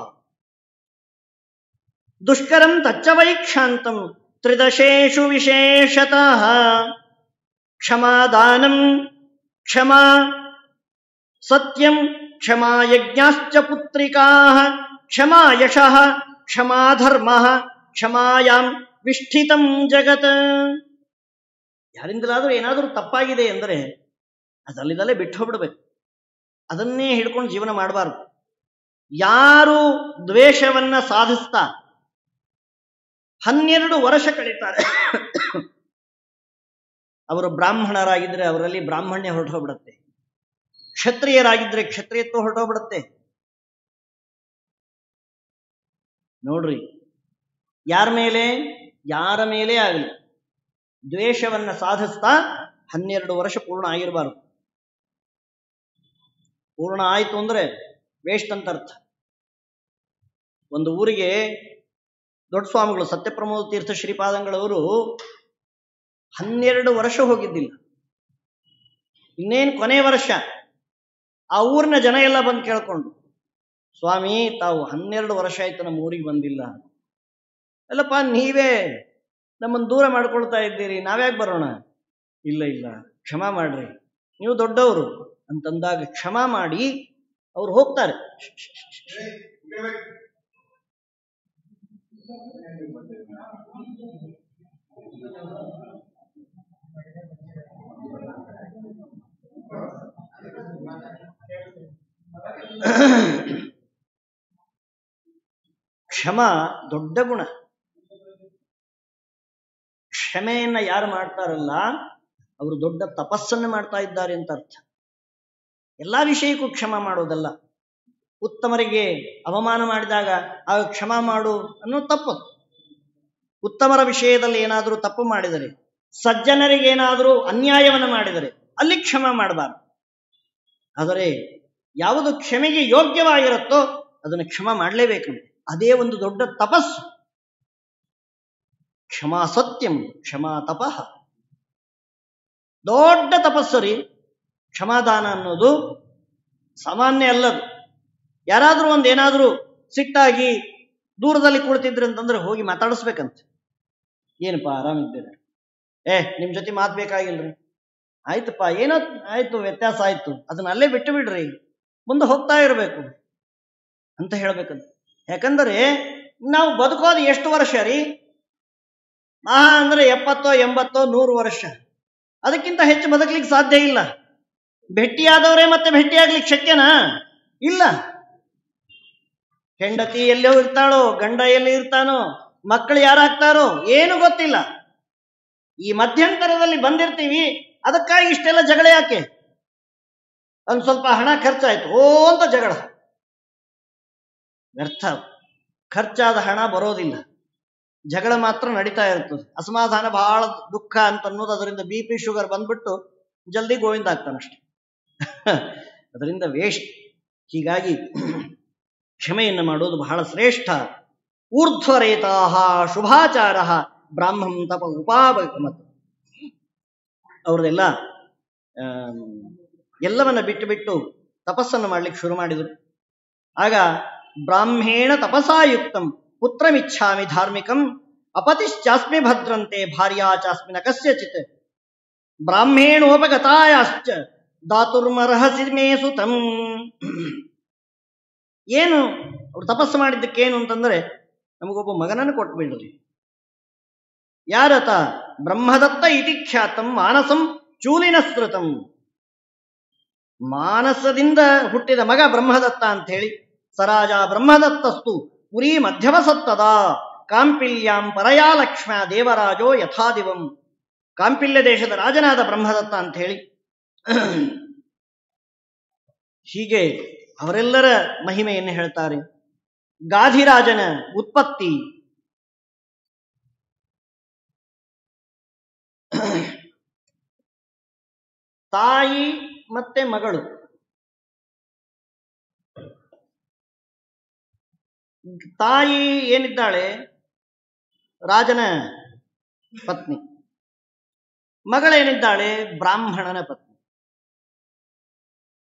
ದುಷ್ಕರಂ ತಚ್ಚವೈಕ್ಷಾಂತಂ ತ್ರಿದಶೇಷು ವಿಶೇಷತಃ ಕ್ಷಮಾದಾನಂ ಕ್ಷಮಾ ಸತ್ಯಂ ಕ್ಷಮಾ ಯಜ್ಞಾಶ್ಚ ಪುತ್ರಿಕಾಃ ಕ್ಷಮಾ ಯಶಃ ಕ್ಷಮಾ ಧರ್ಮಃ ಕ್ಷಮಾಯಾಂ ವಿಷ್ಠಿತಂ ಜಗತ್. ಯಾರಿಂದಲಾದ್ರೂ ಏನಾದರೂ ತಪ್ಪಾಗಿದೆ ಅಂದರೆ ಅದಲ್ಲಿದಲ್ಲೇ ಬಿಟ್ಟು ಹೋಗ್ಬಿಡ್ಬೇಕು, ಅದನ್ನೇ ಹಿಡ್ಕೊಂಡು ಜೀವನ ಮಾಡಬಾರ್ದು. ಯಾರು ದ್ವೇಷವನ್ನ ಸಾಧಿಸ್ತಾ 12 ವರ್ಷ ಕಳೀತಾರೆ ಅವರು ಬ್ರಾಹ್ಮಣರಾಗಿದ್ರೆ ಅವರಲ್ಲಿ ಬ್ರಾಹ್ಮಣ್ಯ ಹೊರಟೋಗ್ಬಿಡುತ್ತೆ, ಕ್ಷತ್ರಿಯರಾಗಿದ್ರೆ ಕ್ಷತ್ರಿಯತ್ವ ಹೊರಟೋಗ್ಬಿಡುತ್ತೆ. ನೋಡ್ರಿ, ಯಾರ ಮೇಲೆ ಆಗಲಿ ದ್ವೇಷವನ್ನ ಸಾಧಿಸ್ತಾ 12 ವರ್ಷ ಪೂರ್ಣ ಆಗಿರಬಾರ್ದು. ಪೂರ್ಣ ಆಯ್ತು ಅಂದ್ರೆ ವೇಸ್ಟ್ ಅಂತ ಅರ್ಥ. ಒಂದು ಊರಿಗೆ ದೊಡ್ಡ ಸ್ವಾಮಿಗಳು ಸತ್ಯಪ್ರಮೋದ ತೀರ್ಥ ಶ್ರೀಪಾದಂಗಳವರು 12 ವರ್ಷ ಹೋಗಿದ್ದಿಲ್ಲ. ಇನ್ನೇನು ಕೊನೆ ವರ್ಷ ಆ ಊರಿನ ಜನ ಎಲ್ಲ ಬಂದು ಕೇಳ್ಕೊಂಡು, ಸ್ವಾಮಿ ತಾವು 12 ವರ್ಷ ಆಯ್ತು ನಮ್ಮ ಊರಿಗೆ ಬಂದಿಲ್ಲ. ಅಲ್ಲಪ್ಪ, ನೀವೇ ನಮ್ಮನ್ನು ದೂರ ಮಾಡ್ಕೊಳ್ತಾ ಇದ್ದೀರಿ, ನಾವ್ಯಾಕೆ ಬರೋಣ? ಇಲ್ಲ ಕ್ಷಮಾ ಮಾಡ್ರಿ, ನೀವು ದೊಡ್ಡವರು ಅಂತಂದಾಗ ಕ್ಷಮಾ ಮಾಡಿ ಅವ್ರು ಹೋಗ್ತಾರೆ. ಕ್ಷಮಾ ದೊಡ್ಡ ಗುಣ. ಕ್ಷಮೆಯನ್ನ ಯಾರು ಮಾಡ್ತಾರಲ್ಲ ಅವರು ದೊಡ್ಡ ತಪಸ್ಸನ್ನು ಮಾಡ್ತಾ ಇದ್ದಾರೆ ಅಂತ ಅರ್ಥ. ಎಲ್ಲಾ ವಿಷಯಕ್ಕೂ ಕ್ಷಮಾ ಮಾಡೋದಲ್ಲ. ಉತ್ತಮರಿಗೆ ಅವಮಾನ ಮಾಡಿದಾಗ ಆಗ ಕ್ಷಮಾ ಮಾಡು ಅನ್ನೋದು ತಪ್ಪು. ಉತ್ತಮರ ವಿಷಯದಲ್ಲಿ ಏನಾದರೂ ತಪ್ಪು ಮಾಡಿದರೆ, ಸಜ್ಜನರಿಗೆ ಏನಾದರೂ ಅನ್ಯಾಯವನ್ನು ಮಾಡಿದರೆ ಅಲ್ಲಿ ಕ್ಷಮಾ ಮಾಡಬಾರದು. ಆದರೆ ಯಾವುದು ಕ್ಷಮೆಗೆ ಯೋಗ್ಯವಾಗಿರುತ್ತೋ ಅದನ್ನು ಕ್ಷಮಾ ಮಾಡಲೇಬೇಕಂತೆ. ಅದೇ ಒಂದು ದೊಡ್ಡ ತಪಸ್ಸು. ಕ್ಷಮಾ ಸತ್ಯಂ ಕ್ಷಮಾ ತಪಃ, ದೊಡ್ಡ ತಪಸ್ಸು ರೀ ಕ್ಷಮಾದಾನ ಅನ್ನೋದು. ಸಾಮಾನ್ಯ ಅಲ್ಲದು. ಯಾರಾದ್ರೂ ಏನಾದ್ರೂ ಸಿಟ್ಟಾಗಿ ದೂರದಲ್ಲಿ ಕುಳಿತಿದ್ರಿ ಅಂತಂದ್ರೆ ಹೋಗಿ ಮಾತಾಡಿಸ್ಬೇಕಂತೆ. ಏನಪ್ಪಾ ಆರಾಮಿದ್ದೀರ? ನಿಮ್ ಜೊತೆ ಮಾತು ಬೇಕಾಗಿಲ್ರಿ. ಆಯ್ತಪ್ಪ, ಏನೋ ಆಯ್ತು, ವ್ಯತ್ಯಾಸ ಆಯ್ತು, ಅದನ್ನ ಅಲ್ಲೇ ಬಿಟ್ಟು ಬಿಡ್ರಿ, ಮುಂದೆ ಹೋಗ್ತಾ ಇರಬೇಕು ಅಂತ ಹೇಳ್ಬೇಕಂತ. ಯಾಕಂದ್ರೆ ನಾವು ಬದುಕೋದು ಎಷ್ಟು ವರ್ಷ ರೀ? ಮಹಾ ಅಂದ್ರೆ 70, 80, 100 ವರ್ಷ. ಅದಕ್ಕಿಂತ ಹೆಚ್ಚು ಬದುಕಲಿಕ್ಕೆ ಸಾಧ್ಯ ಇಲ್ಲ. ಭೇಟಿಯಾದವರೇ ಮತ್ತೆ ಭೇಟಿಯಾಗ್ಲಿಕ್ಕೆ ಶಕ್ಯನಾ? ಇಲ್ಲ. ಹೆಂಡತಿ ಎಲ್ಲೋ ಇರ್ತಾಳೋ, ಗಂಡ ಎಲ್ಲಿ ಇರ್ತಾನೋ, ಮಕ್ಕಳು ಯಾರಾಗ್ತಾರೋ ಏನು ಗೊತ್ತಿಲ್ಲ. ಈ ಮಧ್ಯಂತರದಲ್ಲಿ ಬಂದಿರ್ತೀವಿ, ಅದಕ್ಕಾಗಿ ಇಷ್ಟೆಲ್ಲ ಜಗಳ ಯಾಕೆ? ಒಂದು ಸ್ವಲ್ಪ ಹಣ ಖರ್ಚಾಯ್ತು, ಓ ಅಂತ ಜಗಳ. ವ್ಯರ್ಥ. ಖರ್ಚಾದ ಹಣ ಬರೋದಿಲ್ಲ, ಜಗಳ ಮಾತ್ರ ನಡೀತಾ ಇರ್ತದೆ. ಅಸಮಾಧಾನ, ಬಹಳ ದುಃಖ ಅಂತ ಅನ್ನೋದು, ಅದರಿಂದ BP ಶುಗರ್ ಬಂದ್ಬಿಟ್ಟು ಜಲ್ದಿ ಗೋವಿಂದ ಆಗ್ತಾನಷ್ಟೆ. ಅದರಿಂದ ವೇಸ್ಟ್. ಹೀಗಾಗಿ ಕ್ಷಮೆಯನ್ನು ಮಾಡೋದು ಬಹಳ ಶ್ರೇಷ್ಠ. ಊರ್ಧ್ವರೇತಾ ಶುಭಾಚಾರ ಬ್ರಾಹ್ಮಂ ತಪ ಉಪಾಗಮತ್. ಅವ್ರದೆಲ್ಲ ಎಲ್ಲವನ್ನ ಬಿಟ್ಟು ಬಿಟ್ಟು ತಪಸ್ಸನ್ನು ಮಾಡ್ಲಿಕ್ಕೆ ಶುರು ಮಾಡಿದರು. ಆಗ ಬ್ರಾಹ್ಮೇಣ ತಪಸಾಯುಕ್ತಂ ಪುತ್ರಮಿಚ್ಛಾಮಿ ಧಾರ್ಮಿಕಂ ಅಪತಿಶ್ಚಾಸ್ಮಿ ಭದ್ರಂತೆ ಭಾರ್ಯಾ ಚಾಸ್ಮಿ ನ ಕಸ್ಯಚಿತ್ ಬ್ರಾಹ್ಮೇಣೋಪಗತಾಯಾಶ್ಚ ದಾತುರ್ಮರ್ಹಸಿ ಮೇ ಸುತಂ. ಏನು ಅವ್ರು ತಪಸ್ಸು ಮಾಡಿದ್ದಕ್ಕೇನು ಅಂತಂದ್ರೆ, ನಮಗೊಬ್ಬ ಮಗನನ್ನು ಕೊಟ್ಬಿಡ್ರಿ. ಯಾರತ? ಬ್ರಹ್ಮದತ್ತ ಇತಿ ಖ್ಯಾತಂ ಮಾನಸಂ ಚೂಲಿನಸ್ೃತಂ. ಮಾನಸದಿಂದ ಹುಟ್ಟಿದ ಮಗ ಬ್ರಹ್ಮದತ್ತ ಅಂತ ಹೇಳಿ. ಸರಾಜ ಬ್ರಹ್ಮದತ್ತಸ್ತು ಪುರಿ ಮಧ್ಯವಸತ್ತದ ಕಾಂಪಿಲ್ಯಾಂ ಪರಯಾ ಲಕ್ಷ್ಮ್ಯ ದೇವರಾಜೋ ಯಥಾದಿವಂ. ಕಾಂಪಿಲ್ಯ ದೇಶದ ರಾಜನಾದ ಬ್ರಹ್ಮದತ್ತ ಅಂತ ಹೇಳಿ. ಹೀಗೆ ಅವರೆಲ್ಲರ ಮಹಿಮೆಯನ್ನು ಹೇಳ್ತಾರೆ. ಗಾಧಿರಾಜನ ಉತ್ಪತ್ತಿ, ತಾಯಿ ಮತ್ತೆ ಮಗಳು. ತಾಯಿ ಏನಿದ್ದಾಳೆ ರಾಜನ ಪತ್ನಿ, ಮಗಳೇನಿದ್ದಾಳೆ ಬ್ರಾಹ್ಮಣನ ಪತ್ನಿ.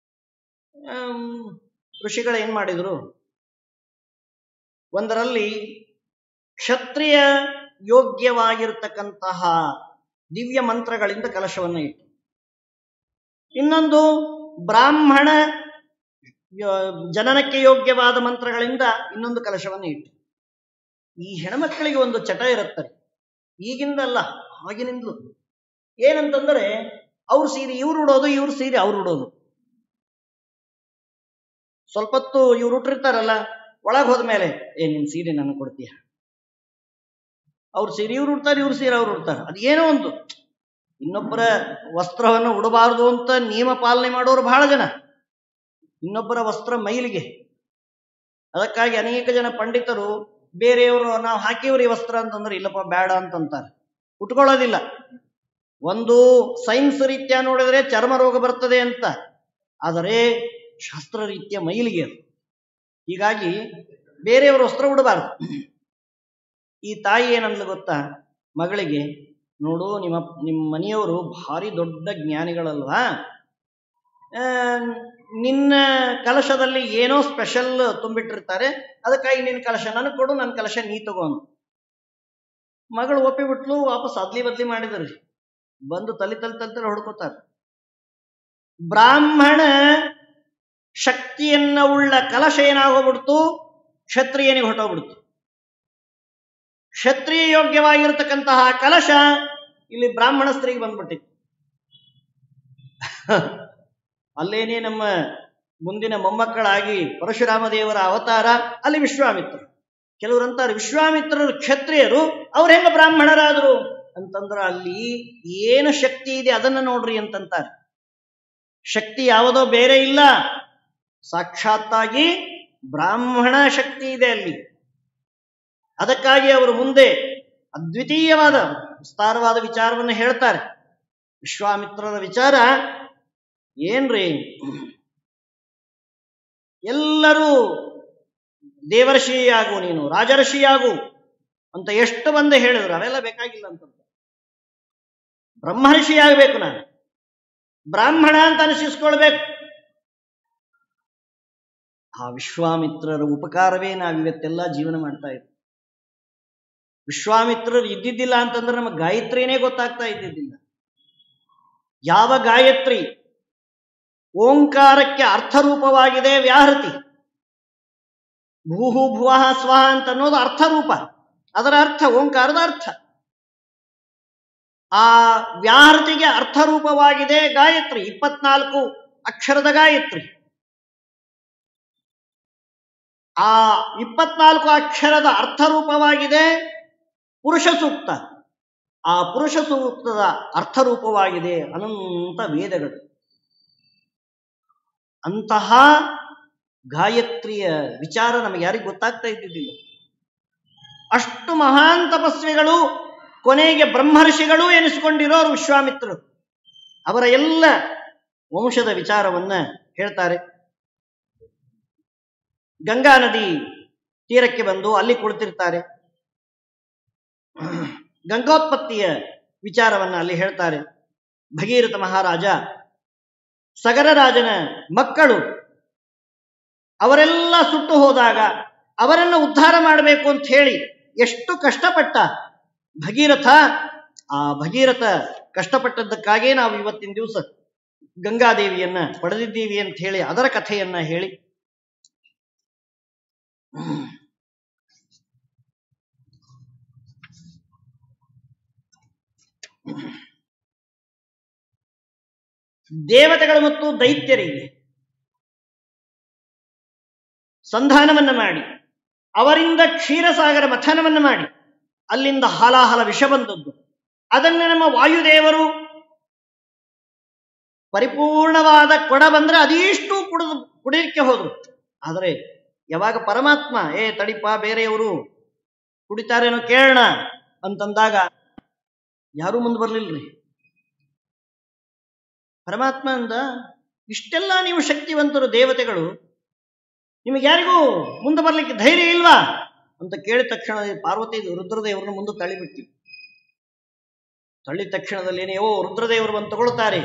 ಋಷಿಗಳು ಏನ್ ಮಾಡಿದ್ರು, ಒಂದರಲ್ಲಿ ಕ್ಷತ್ರಿಯ ಯೋಗ್ಯವಾಗಿರತಕ್ಕಂತಹ ದಿವ್ಯ ಮಂತ್ರಗಳಿಂದ ಕಲಶವನ್ನು ಇಟ್ಟು, ಇನ್ನೊಂದು ಬ್ರಾಹ್ಮಣ ಜನನಕ್ಕೆ ಯೋಗ್ಯವಾದ ಮಂತ್ರಗಳಿಂದ ಇನ್ನೊಂದು ಕಲಶವನ್ನು ಇಟ್ಟು. ಈ ಹೆಣ್ಮಕ್ಕಳಿಗೆ ಒಂದು ಚಟ ಇರುತ್ತಾರೆ, ಈಗಿಂದಲ್ಲ ಆಗಿನಿಂದಲೂ. ಏನಂತಂದ್ರೆ, ಅವ್ರ ಸೀರೆ ಇವ್ರು ಉಡೋದು, ಇವ್ರ ಸೀರೆ ಅವ್ರು ಉಡೋದು. ಸ್ವಲ್ಪ ಹೊತ್ತು ಇವ್ರು ಉಟ್ಟಿರ್ತಾರಲ್ಲ, ಒಳಗೆ ಹೋದ್ಮೇಲೆ ನಿನ್ ಸೀರೆ ನನಗೆ ಕೊಡ್ತೀಯ. ಅವ್ರ ಸೀರೆ ಇವ್ರು ಉಡ್ತಾರೆ, ಇವ್ರ ಸೀರೆ ಅವ್ರು ಉಡ್ತಾರೆ. ಅದು ಏನೋ ಒಂದು, ಇನ್ನೊಬ್ಬರ ವಸ್ತ್ರವನ್ನು ಉಡಬಾರದು ಅಂತ ನಿಯಮ ಪಾಲನೆ ಮಾಡೋರು ಬಹಳ ಜನ, ಇನ್ನೊಬ್ಬರ ವಸ್ತ್ರ ಮೈಲಿಗೆ. ಅದಕ್ಕಾಗಿ ಅನೇಕ ಜನ ಪಂಡಿತರು ಬೇರೆಯವರು ನಾವು ಹಾಕಿವ್ರಿ ವಸ್ತ್ರ ಅಂತಂದ್ರೆ ಇಲ್ಲಪ್ಪ ಬೇಡ ಅಂತಂತಾರೆ, ಉಟ್ಕೊಳ್ಳೋದಿಲ್ಲ. ಒಂದು ಸೈನ್ಸ್ ರೀತ್ಯ ನೋಡಿದ್ರೆ ಚರ್ಮ ರೋಗ ಬರ್ತದೆ ಅಂತ, ಆದರೆ ಶಾಸ್ತ್ರ ರೀತ್ಯ ಮೈಲಿಗೆ ಅದು. ಹೀಗಾಗಿ ಬೇರೆಯವರು ವಸ್ತ್ರ ಉಡಬಾರ್ದು. ಈ ತಾಯಿ ಏನಂದ್ಲು ಗೊತ್ತಾ ಮಗಳಿಗೆ, ನೋಡು ನಿಮ್ಮ ಮನೆಯವರು ಭಾರಿ ದೊಡ್ಡ ಜ್ಞಾನಿಗಳಲ್ವಾ, ನಿನ್ನ ಕಲಶದಲ್ಲಿ ಏನೋ ಸ್ಪೆಷಲ್ ತುಂಬಿಟ್ಟಿರ್ತಾರೆ, ಅದಕ್ಕಾಗಿ ನಿನ್ನ ಕಲಶ ನನಗೆ ಕೊಡು, ನನ್ನ ಕಲಶ ನೀ ತಗೊಂಡು. ಮಗಳು ಒಪ್ಪಿಬಿಟ್ಲು. ವಾಪಸ್ ಅದ್ಲಿ ಬದ್ಲಿ ಮಾಡಿದ್ರಿ, ಬಂದು ತಲೆ ಹೊಡ್ಕೋತಾರೆ. ಬ್ರಾಹ್ಮಣ ಶಕ್ತಿಯನ್ನ ಉಳ್ಳ ಕಲಶ ಏನಾಗೋಗ್ಬಿಡ್ತು, ಕ್ಷತ್ರಿಯನಿಗೆ ಹೊಟ್ಟೋಗ್ಬಿಡ್ತು. ಕ್ಷತ್ರಿಯ ಯೋಗ್ಯವಾಗಿರ್ತಕ್ಕಂತಹ ಕಲಶ ಇಲ್ಲಿ ಬ್ರಾಹ್ಮಣ ಸ್ತ್ರೀಗೆ ಬಂದ್ಬಿಟ್ಟಿತ್ತು. ಅಲ್ಲೇನೇ ನಮ್ಮ ಮುಂದಿನ ಮೊಮ್ಮಕ್ಕಳಾಗಿ ಪರಶುರಾಮ ದೇವರ ಅವತಾರ, ಅಲ್ಲಿ ವಿಶ್ವಾಮಿತ್ರರು. ಕೆಲವರಂತಾರೆ ವಿಶ್ವಾಮಿತ್ರರು ಕ್ಷತ್ರಿಯರು, ಅವ್ರು ಹೆಂಗ ಬ್ರಾಹ್ಮಣರಾದರು ಅಂತಂದ್ರೆ, ಅಲ್ಲಿ ಏನು ಶಕ್ತಿ ಇದೆ ಅದನ್ನ ನೋಡ್ರಿ ಅಂತಂತಾರೆ. ಶಕ್ತಿ ಯಾವುದೋ ಬೇರೆ ಇಲ್ಲ, ಸಾಕ್ಷಾತ್ತಾಗಿ ಬ್ರಾಹ್ಮಣ ಶಕ್ತಿ ಇದೆ ಅಲ್ಲಿ. ಅದಕ್ಕಾಗಿ ಅವರು ಮುಂದೆ ಅದ್ವಿತೀಯವಾದ ವಿಸ್ತಾರವಾದ ವಿಚಾರವನ್ನು ಹೇಳ್ತಾರೆ. ವಿಶ್ವಾಮಿತ್ರರ ವಿಚಾರ ಏನ್ರಿ, ಎಲ್ಲರೂ ದೇವರ್ಷಿಯಾಗು, ನೀನು ರಾಜರ್ಷಿಯಾಗು ಅಂತ ಎಷ್ಟು ಬಂದು ಹೇಳಿದ್ರು, ಅವೆಲ್ಲ ಬೇಕಾಗಿಲ್ಲ ಅಂತ. ಬ್ರಹ್ಮರ್ಷಿಯಾಗಬೇಕು, ನಾನು ಬ್ರಾಹ್ಮಣ ಅಂತ ಅನಿಸಿಸ್ಕೊಳ್ಬೇಕು. ಆ ವಿಶ್ವಾಮಿತ್ರರ ಉಪಕಾರವೇ ನಾವಿವತ್ತೆಲ್ಲ ಜೀವನ ಮಾಡ್ತಾ ಇದ್ದೀವಿ. ವಿಶ್ವಾಮಿತ್ರರು ಇದ್ದಿದ್ದಿಲ್ಲ ಅಂತಂದ್ರೆ ನಮಗೆ ಗಾಯತ್ರಿನೇ ಗೊತ್ತಾಗ್ತಾ ಇದ್ದಿದ್ದಿಲ್ಲ. ಯಾವ ಗಾಯತ್ರಿ ಓಂಕಾರಕ್ಕೆ ಅರ್ಥರೂಪವಾಗಿದೆ, ವ್ಯಾಹೃತಿ. ಭೂಹು ಭುವಃ ಸ್ವಹ ಅಂತ ಅನ್ನೋದು ಅರ್ಥರೂಪ, ಅದರ ಅರ್ಥ ಓಂಕಾರದ ಅರ್ಥ. ಆ ವ್ಯಾಹೃತಿಗೆ ಅರ್ಥರೂಪವಾಗಿದೆ ಗಾಯತ್ರಿ, 24 ಅಕ್ಷರದ ಗಾಯತ್ರಿ. ಆ 24 ಅಕ್ಷರದ ಅರ್ಥರೂಪವಾಗಿದೆ ಪುರುಷ ಸೂಕ್ತ. ಆ ಪುರುಷ ಸೂಕ್ತದ ಅರ್ಥರೂಪವಾಗಿದೆ ಅನಂತ ವೇದಗಳು. ಅಂತಹ ಗಾಯತ್ರಿಯ ವಿಚಾರ ನಮಗೆ ಯಾರಿಗೂ ಗೊತ್ತಾಗ್ತಾ ಇದ್ದಿದ್ದಿಲ್ಲ. ಅಷ್ಟು ಮಹಾನ್ ತಪಸ್ವಿಗಳು, ಕೊನೆಗೆ ಬ್ರಹ್ಮರ್ಷಿಗಳು ಎನಿಸಿಕೊಂಡಿರೋರು ವಿಶ್ವಾಮಿತ್ರರು. ಅವರ ಎಲ್ಲ ವಂಶದ ವಿಚಾರವನ್ನ ಹೇಳ್ತಾರೆ. ಗಂಗಾ ನದಿ ತೀರಕ್ಕೆ ಬಂದು ಅಲ್ಲಿ ಕುಳಿತಿರ್ತಾರೆ. ಗಂಗೋತ್ಪತ್ತಿಯ ವಿಚಾರವನ್ನ ಅಲ್ಲಿ ಹೇಳ್ತಾರೆ. ಭಗೀರಥ ಮಹಾರಾಜ, ಸಗರ ರಾಜನ ಮಕ್ಕಳು ಅವರೆಲ್ಲ ಸುಟ್ಟು ಹೋದಾಗ ಅವರನ್ನು ಉದ್ಧಾರ ಮಾಡಬೇಕು ಅಂತ ಹೇಳಿ ಎಷ್ಟು ಕಷ್ಟಪಟ್ಟ ಭಗೀರಥ. ಆ ಭಗೀರಥ ಕಷ್ಟಪಟ್ಟದ್ದಕ್ಕಾಗೇ ನಾವು ಇವತ್ತಿನ ದಿವಸ ಗಂಗಾದೇವಿಯನ್ನ ಪಡೆದಿದ್ದೀವಿ ಅಂತ ಹೇಳಿ ಅದರ ಕಥೆಯನ್ನ ಹೇಳಿ, ದೇವತೆಗಳು ಮತ್ತು ದೈತ್ಯರಿಗೆ ಸಂಧಾನವನ್ನ ಮಾಡಿ ಅವರಿಂದ ಕ್ಷೀರಸಾಗರ ಮಥನವನ್ನು ಮಾಡಿ ಅಲ್ಲಿಂದ ಹಾಲಾಹಲ ವಿಷ ಬಂದದ್ದು. ಅದನ್ನೇ ನಮ್ಮ ವಾಯುದೇವರು ಪರಿಪೂರ್ಣವಾದ ಕೊಡ ಬಂದ್ರೆ ಅದೀಷ್ಟು ಕುಡಿಯಕ್ಕೆ ಹೋದ್ರು. ಆದರೆ ಯಾವಾಗ ಪರಮಾತ್ಮ ತಡಿಪ ಬೇರೆಯವರು ಕುಡಿತಾರೇನೋ ಕೇಳೋಣ ಅಂತಂದಾಗ ಯಾರೂ ಮುಂದೆ ಬರ್ಲಿಲ್ರಿ. ಪರಮಾತ್ಮ ಅಂದ, ಇಷ್ಟೆಲ್ಲ ನೀವು ಶಕ್ತಿವಂತರು ದೇವತೆಗಳು, ನಿಮಗೆ ಯಾರಿಗೂ ಮುಂದೆ ಬರ್ಲಿಕ್ಕೆ ಧೈರ್ಯ ಇಲ್ವಾ ಅಂತ ಕೇಳಿದ ತಕ್ಷಣ ಪಾರ್ವತಿ ರುದ್ರದೇವರನ್ನು ಮುಂದೆ ತಳ್ಳಿಬಿಡ್ತೀವಿ. ತಳ್ಳಿದ ತಕ್ಷಣದಲ್ಲಿ ರುದ್ರದೇವರು ಬಂದು ತಗೊಳ್ತಾರೆ.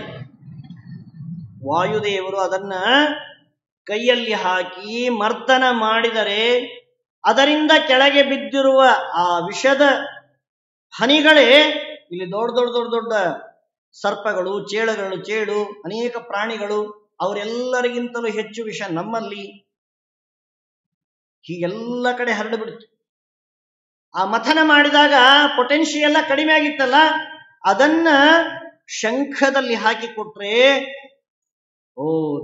ವಾಯುದೇವರು ಅದನ್ನ ಕೈಯಲ್ಲಿ ಹಾಕಿ ಮರ್ದನ ಮಾಡಿದರೆ ಅದರಿಂದ ಕೆಳಗೆ ಬಿದ್ದಿರುವ ಆ ವಿಷದ ಹನಿಗಳೇ ಇಲ್ಲಿ ದೊಡ್ಡ ದೊಡ್ಡ ದೊಡ್ಡ ದೊಡ್ಡ ಸರ್ಪಗಳು, ಚೇಳು ಅನೇಕ ಪ್ರಾಣಿಗಳು, ಅವರೆಲ್ಲರಿಗಿಂತಲೂ ಹೆಚ್ಚು ವಿಷ ನಮ್ಮಲ್ಲಿ, ಹೀಗೆಲ್ಲ ಕಡೆ ಹರಡು ಬಿಡ್ತು. ಆ ಮಥನ ಮಾಡಿದಾಗ ಪೊಟೆನ್ಷಿಯಲ್ ಕಡಿಮೆ ಆಗಿತ್ತಲ್ಲ, ಅದನ್ನ ಶಂಖದಲ್ಲಿ ಹಾಕಿಕೊಟ್ರೆ,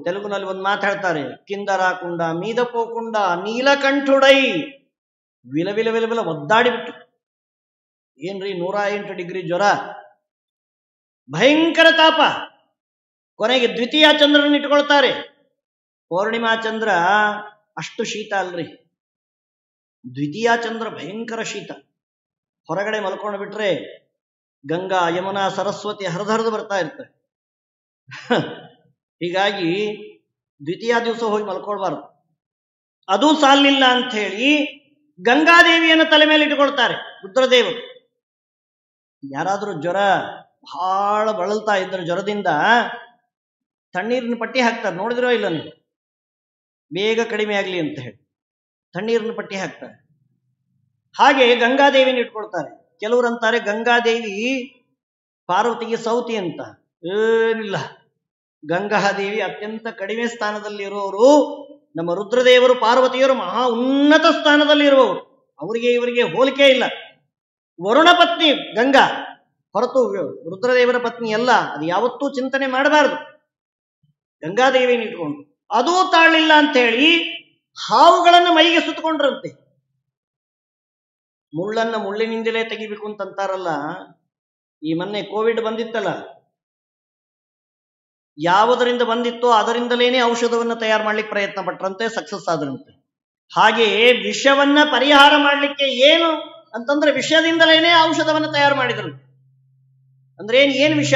ತೆಲುಗುನಲ್ಲಿ ಒಂದು ಮಾತಾಡ್ತಾರೆ, ಕಿಂದರಾಕುಂಡ ಮೀದಪೋಕುಂಡ ನೀಲಕಂಠುಡೈ, ವಿಲ ವಿಲ ವಿಲ ವಿಲ ಒದ್ದಾಡಿಬಿಟ್ಟು. ಏನ್ರಿ 108 ಡಿಗ್ರಿ ಜ್ವರ, ಭಯಂಕರ ತಾಪ. ಕೊನೆಗೆ ದ್ವಿತೀಯ ಚಂದ್ರನ ಇಟ್ಕೊಳ್ತಾರೆ. ಪೌರ್ಣಿಮಾ ಚಂದ್ರ ಅಷ್ಟು ಶೀತ ಅಲ್ರಿ, ದ್ವಿತೀಯ ಚಂದ್ರ ಭಯಂಕರ ಶೀತ. ಹೊರಗಡೆ ಮಲ್ಕೊಂಡು ಬಿಟ್ರೆ ಗಂಗಾ, ಯಮುನಾ, ಸರಸ್ವತಿ ಹರಿದು ಬರ್ತಾ ಇರ್ತಾರೆ. ಹೀಗಾಗಿ ದ್ವಿತೀಯ ದಿವಸ ಹೋಗಿ ಮಲ್ಕೊಳ್ಬಾರ್ದು. ಅದು ಸಾಲಿಲ್ಲ ಅಂತ ಹೇಳಿ ಗಂಗಾದೇವಿಯನ್ನು ತಲೆ ಮೇಲೆ ಇಟ್ಕೊಳ್ತಾರೆ ರುದ್ರದೇವರು. ಯಾರಾದ್ರೂ ಜ್ವರ ಬಹಳ ಬಳಲ್ತಾ ಇದ್ರೆ ಜ್ವರದಿಂದ ತಣ್ಣೀರಿನ ಪಟ್ಟಿ ಹಾಕ್ತಾರೆ, ನೋಡಿದ್ರೋ ಇಲ್ಲ ನೀವು, ಬೇಗ ಕಡಿಮೆ ಆಗ್ಲಿ ಅಂತ ಹೇಳಿ ತಣ್ಣೀರಿನ ಪಟ್ಟಿ ಹಾಕ್ತಾರೆ. ಹಾಗೆ ಗಂಗಾದೇವಿನ ಇಟ್ಕೊಳ್ತಾರೆ. ಕೆಲವರು ಅಂತಾರೆ ಗಂಗಾದೇವಿ ಪಾರ್ವತಿಗೆ ಸೌತಿ ಅಂತ. ಏನಿಲ್ಲ, ಗಂಗಾದೇವಿ ಅತ್ಯಂತ ಕಡಿಮೆ ಸ್ಥಾನದಲ್ಲಿರುವವರು. ನಮ್ಮ ರುದ್ರದೇವರು ಪಾರ್ವತಿಯರು ಮಹಾ ಉನ್ನತ ಸ್ಥಾನದಲ್ಲಿರುವವರು. ಅವರಿಗೆ ಇವರಿಗೆ ಹೋಲಿಕೆ ಇಲ್ಲ. ವರುಣ ಪತ್ನಿ ಗಂಗಾ ಹೊರತು ರುದ್ರದೇವರ ಪತ್ನಿ ಅಲ್ಲ. ಅದು ಯಾವತ್ತೂ ಚಿಂತನೆ ಮಾಡಬಾರದು. ಗಂಗಾದೇವಿನ ಇಟ್ಕೊಂಡು ಅದೂ ತಾಳಿಲ್ಲ ಅಂತ ಹೇಳಿ ಹಾವುಗಳನ್ನು ಮೈಗೆ ಸುತ್ತಕೊಂಡ್ರಂತೆ. ಮುಳ್ಳನ್ನ ಮುಳ್ಳಿನಿಂದಲೇ ತೆಗಿಬೇಕು ಅಂತಂತಾರಲ್ಲ, ಈ ಮೊನ್ನೆ ಕೋವಿಡ್ ಬಂದಿತ್ತಲ್ಲ, ಯಾವುದರಿಂದ ಬಂದಿತ್ತೋ ಅದರಿಂದಲೇನೆ ಔಷಧವನ್ನು ತಯಾರು ಮಾಡ್ಲಿಕ್ಕೆ ಪ್ರಯತ್ನ ಪಟ್ರಂತೆ, ಸಕ್ಸಸ್ ಆದ್ರಂತೆ. ಹಾಗೆಯೇ ವಿಷವನ್ನ ಪರಿಹಾರ ಮಾಡ್ಲಿಕ್ಕೆ ಏನು ಅಂತಂದ್ರೆ ವಿಷದಿಂದಲೇನೆ ಔಷಧವನ್ನು ತಯಾರು ಮಾಡಿದ್ರು. ಅಂದ್ರೆ ಏನು ವಿಷ?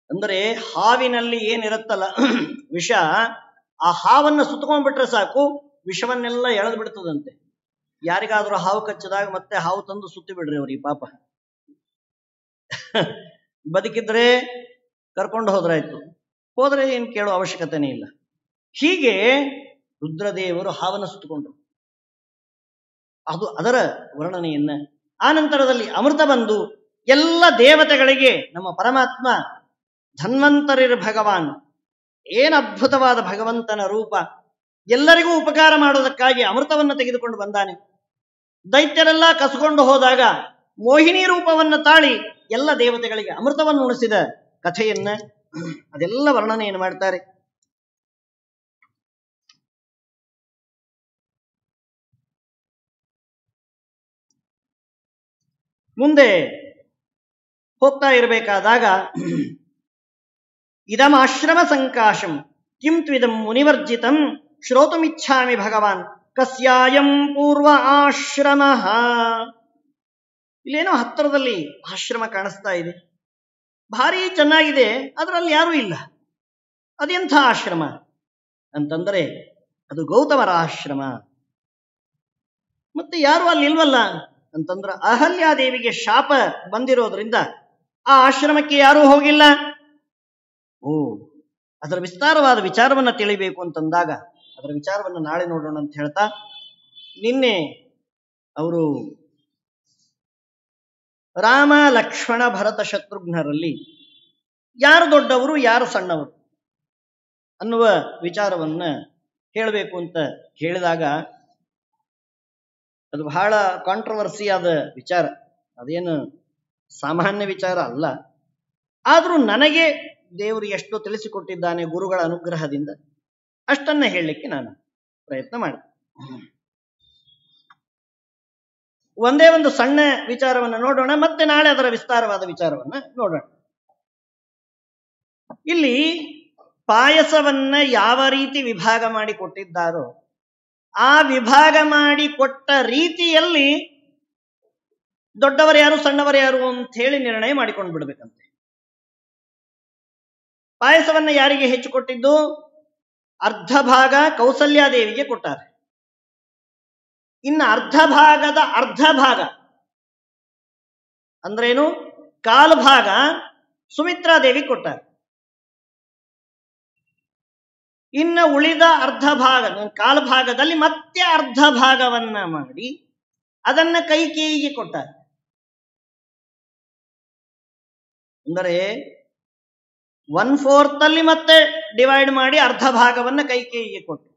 ಅಂದರೆ ಹಾವಿನಲ್ಲಿ ಏನಿರುತ್ತಲ್ಲ ವಿಷ, ಆ ಹಾವನ್ನು ಸುತ್ತಕೊಂಡ್ಬಿಟ್ರೆ ಸಾಕು, ವಿಷವನ್ನೆಲ್ಲ ಎಳೆದು ಬಿಡ್ತದಂತೆ. ಯಾರಿಗಾದ್ರೂ ಹಾವು ಕಚ್ಚಿದಾಗ ಮತ್ತೆ ಹಾವು ತಂದು ಸುತ್ತಿ ಬಿಡ್ರಿ ಅವ್ರಿಗೆ, ಪಾಪ ಬದುಕಿದ್ರೆ ಕರ್ಕೊಂಡು ಹೋದ್ರಾಯ್ತು, ಹೋದ್ರೆ ಏನ್ ಕೇಳೋ ಅವಶ್ಯಕತೆನೇ ಇಲ್ಲ. ಹೀಗೆ ರುದ್ರದೇವರು ಹಾವನ್ನು ಸುತ್ತಕೊಂಡ್ರು. ಅದು ಅದರ ವರ್ಣನೆಯನ್ನ. ಆ ನಂತರದಲ್ಲಿ ಅಮೃತ ಬಂದು ಎಲ್ಲ ದೇವತೆಗಳಿಗೆ ನಮ್ಮ ಪರಮಾತ್ಮ ಧನ್ವಂತರಿರ ಭಗವಾನ್, ಏನು ಅದ್ಭುತವಾದ ಭಗವಂತನ ರೂಪ, ಎಲ್ಲರಿಗೂ ಉಪಕಾರ ಮಾಡುವುದಕ್ಕಾಗಿ ಅಮೃತವನ್ನು ತೆಗೆದುಕೊಂಡು ಬಂದಾನೆ. ದೈತ್ಯರೆಲ್ಲ ಕಸ್ಕೊಂಡು ಹೋದಾಗ ಮೋಹಿನಿ ರೂಪವನ್ನು ತಾಳಿ ಎಲ್ಲ ದೇವತೆಗಳಿಗೆ ಅಮೃತವನ್ನು ಉಣಿಸಿದ ಕಥೆಯನ್ನ ಅದೆಲ್ಲ ವರ್ಣನೆಯನ್ನು ಮಾಡ್ತಾರೆ. ಮುಂದೆ ಹೋಗ್ತಾ ಇರಬೇಕಾದಾಗ ಇದಮಾಶ್ರಮ ಸಂಕಾಶಂ ಕಿಂ ತ್ವಿದಂ ಮುನಿವರ್ಜಿತಂ ಶ್ರೋತುಮಿಚ್ಛಾಮಿ ಭಗವಾನ್ ಕಸ್ಯಾಯಂ ಪೂರ್ವ ಆಶ್ರಮ. ಇಲ್ಲೇನೋ ಹತ್ತಿರದಲ್ಲಿ ಆಶ್ರಮ ಕಾಣಿಸ್ತಾ ಇದೆ, ಭಾರಿ ಚೆನ್ನಾಗಿದೆ, ಅದರಲ್ಲಿ ಯಾರೂ ಇಲ್ಲ. ಅದೆಂಥ ಆಶ್ರಮ ಅಂತಂದರೆ ಅದು ಗೌತಮರ ಆಶ್ರಮ. ಮತ್ತೆ ಯಾರು ಅಲ್ಲಿ ಇಲ್ವಲ್ಲ ಅಂತಂದ್ರೆ ಅಹಲ್ಯಾದೇವಿಗೆ ಶಾಪ ಬಂದಿರೋದ್ರಿಂದ ಆ ಆಶ್ರಮಕ್ಕೆ ಯಾರೂ ಹೋಗಿಲ್ಲ. ಅದರ ವಿಸ್ತಾರವಾದ ವಿಚಾರವನ್ನ ತಿಳಿಬೇಕು ಅಂತಂದಾಗ ಅದರ ವಿಚಾರವನ್ನು ನಾಳೆ ನೋಡೋಣ ಅಂತ ಹೇಳ್ತಾ, ನಿನ್ನೆ ಅವರು ರಾಮ ಲಕ್ಷ್ಮಣ ಭರತ ಶತ್ರುಘ್ನರಲ್ಲಿ ಯಾರು ದೊಡ್ಡವರು ಯಾರು ಸಣ್ಣವರು ಅನ್ನುವ ವಿಚಾರವನ್ನ ಹೇಳಬೇಕು ಅಂತ ಹೇಳಿದಾಗ ಅದು ಬಹಳ ಕಾಂಟ್ರವರ್ಸಿ ಆದ ವಿಚಾರ, ಅದೇನು ಸಾಮಾನ್ಯ ವಿಚಾರ ಅಲ್ಲ. ಆದರೂ ನನಗೆ ದೇವರು ಎಷ್ಟು ತಿಳಿಸಿಕೊಟ್ಟಿದ್ದಾನೆ ಗುರುಗಳ ಅನುಗ್ರಹದಿಂದ ಅಷ್ಟನ್ನ ಹೇಳಲಿಕ್ಕೆ ನಾನು ಪ್ರಯತ್ನ ಮಾಡಿದೆ. ಒಂದೇ ಒಂದು ಸಣ್ಣ ವಿಚಾರವನ್ನು ನೋಡೋಣ, ಮತ್ತೆ ನಾಳೆ ಅದರ ವಿಸ್ತಾರವಾದ ವಿಚಾರವನ್ನ ನೋಡೋಣ. ಇಲ್ಲಿ ಪಾಯಸವನ್ನ ಯಾವ ರೀತಿ ವಿಭಾಗ ಮಾಡಿ ಕೊಟ್ಟಿದ್ದಾರೋ ಆ ವಿಭಾಗ ಮಾಡಿ ಕೊಟ್ಟ ರೀತಿಯಲ್ಲಿ ದೊಡ್ಡವರು ಯಾರು ಸಣ್ಣವರು ಯಾರು ಅಂತ ಹೇಳಿ ನಿರ್ಣಯ ಮಾಡಿಕೊಂಡು ಬಿಡ್ಬೇಕಂತೆ. ಪಾಯಸವನ್ನ ಯಾರಿಗೆ ಹೆಚ್ಚು ಕೊಟ್ಟಿದ್ದು? ಅರ್ಧ ಭಾಗ ಕೌಸಲ್ಯಾದೇವಿಗೆ ಕೊಟ್ಟಾರೆ. ಇನ್ನು ಅರ್ಧ ಭಾಗದ ಅರ್ಧ ಭಾಗ ಅಂದ್ರೇನು, ಕಾಲು ಭಾಗ ಸುಮಿತ್ರಾದೇವಿ ಕೊಟ್ಟಾರೆ. ಇನ್ನು ಉಳಿದ ಅರ್ಧ ಭಾಗ ಕಾಲು ಭಾಗದಲ್ಲಿ ಮತ್ತೆ ಅರ್ಧ ಭಾಗವನ್ನ ಮಾಡಿ ಅದನ್ನ ಕೈಕೇಯಿಗೆ ಕೊಟ್ಟಾರೆ. ಅಂದರೆ 1/4 ಅಲ್ಲಿ ಮತ್ತೆ ಡಿವೈಡ್ ಮಾಡಿ ಅರ್ಧ ಭಾಗವನ್ನ ಕೈಕೇಯಿಗೆ ಕೊಟ್ಟು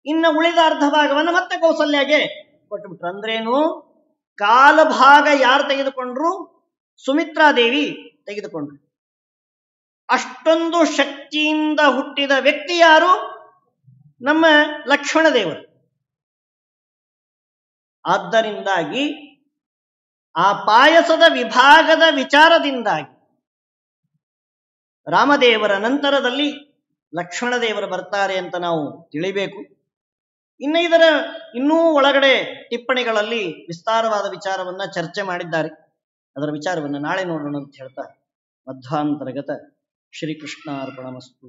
ಇನ್ನು ಉಳಿದ ಅರ್ಧ ಭಾಗವನ್ನ ಮತ್ತೆ ಕೌಸಲ್ಯಗೆ ಕೊಟ್ಟುಬಿಟ್ರು. ಅಂದ್ರೇನು, ಕಾಲು ಭಾಗ ಯಾರು ತೆಗೆದುಕೊಂಡ್ರು? ಸುಮಿತ್ರಾದೇವಿ ತೆಗೆದುಕೊಂಡ್ರು. ಅಷ್ಟೊಂದು ಶಕ್ತಿಯಿಂದ ಹುಟ್ಟಿದ ವ್ಯಕ್ತಿ ಯಾರು? ನಮ್ಮ ಲಕ್ಷ್ಮಣ ದೇವರು. ಆದ್ದರಿಂದಾಗಿ ಆ ಪಾಯಸದ ವಿಭಾಗದ ವಿಚಾರದಿಂದಾಗಿ ರಾಮದೇವರ ನಂತರದಲ್ಲಿ ಲಕ್ಷ್ಮಣ ದೇವರು ಬರ್ತಾರೆ ಅಂತ ನಾವು ತಿಳಿಬೇಕು. ಇನ್ನು ಇದರ ಇನ್ನೂ ಒಳಗಡೆ ಟಿಪ್ಪಣಿಗಳಲ್ಲಿ ವಿಸ್ತಾರವಾದ ವಿಚಾರವನ್ನ ಚರ್ಚೆ ಮಾಡಿದ್ದಾರೆ. ಅದರ ವಿಚಾರವನ್ನು ನಾಳೆ ನೋಡೋಣ ಅಂತ ಹೇಳ್ತಾ ಮಧ್ವಾಂತರ್ಗತ ಶ್ರೀಕೃಷ್ಣಾರ್ಪಣಮಸ್ತು.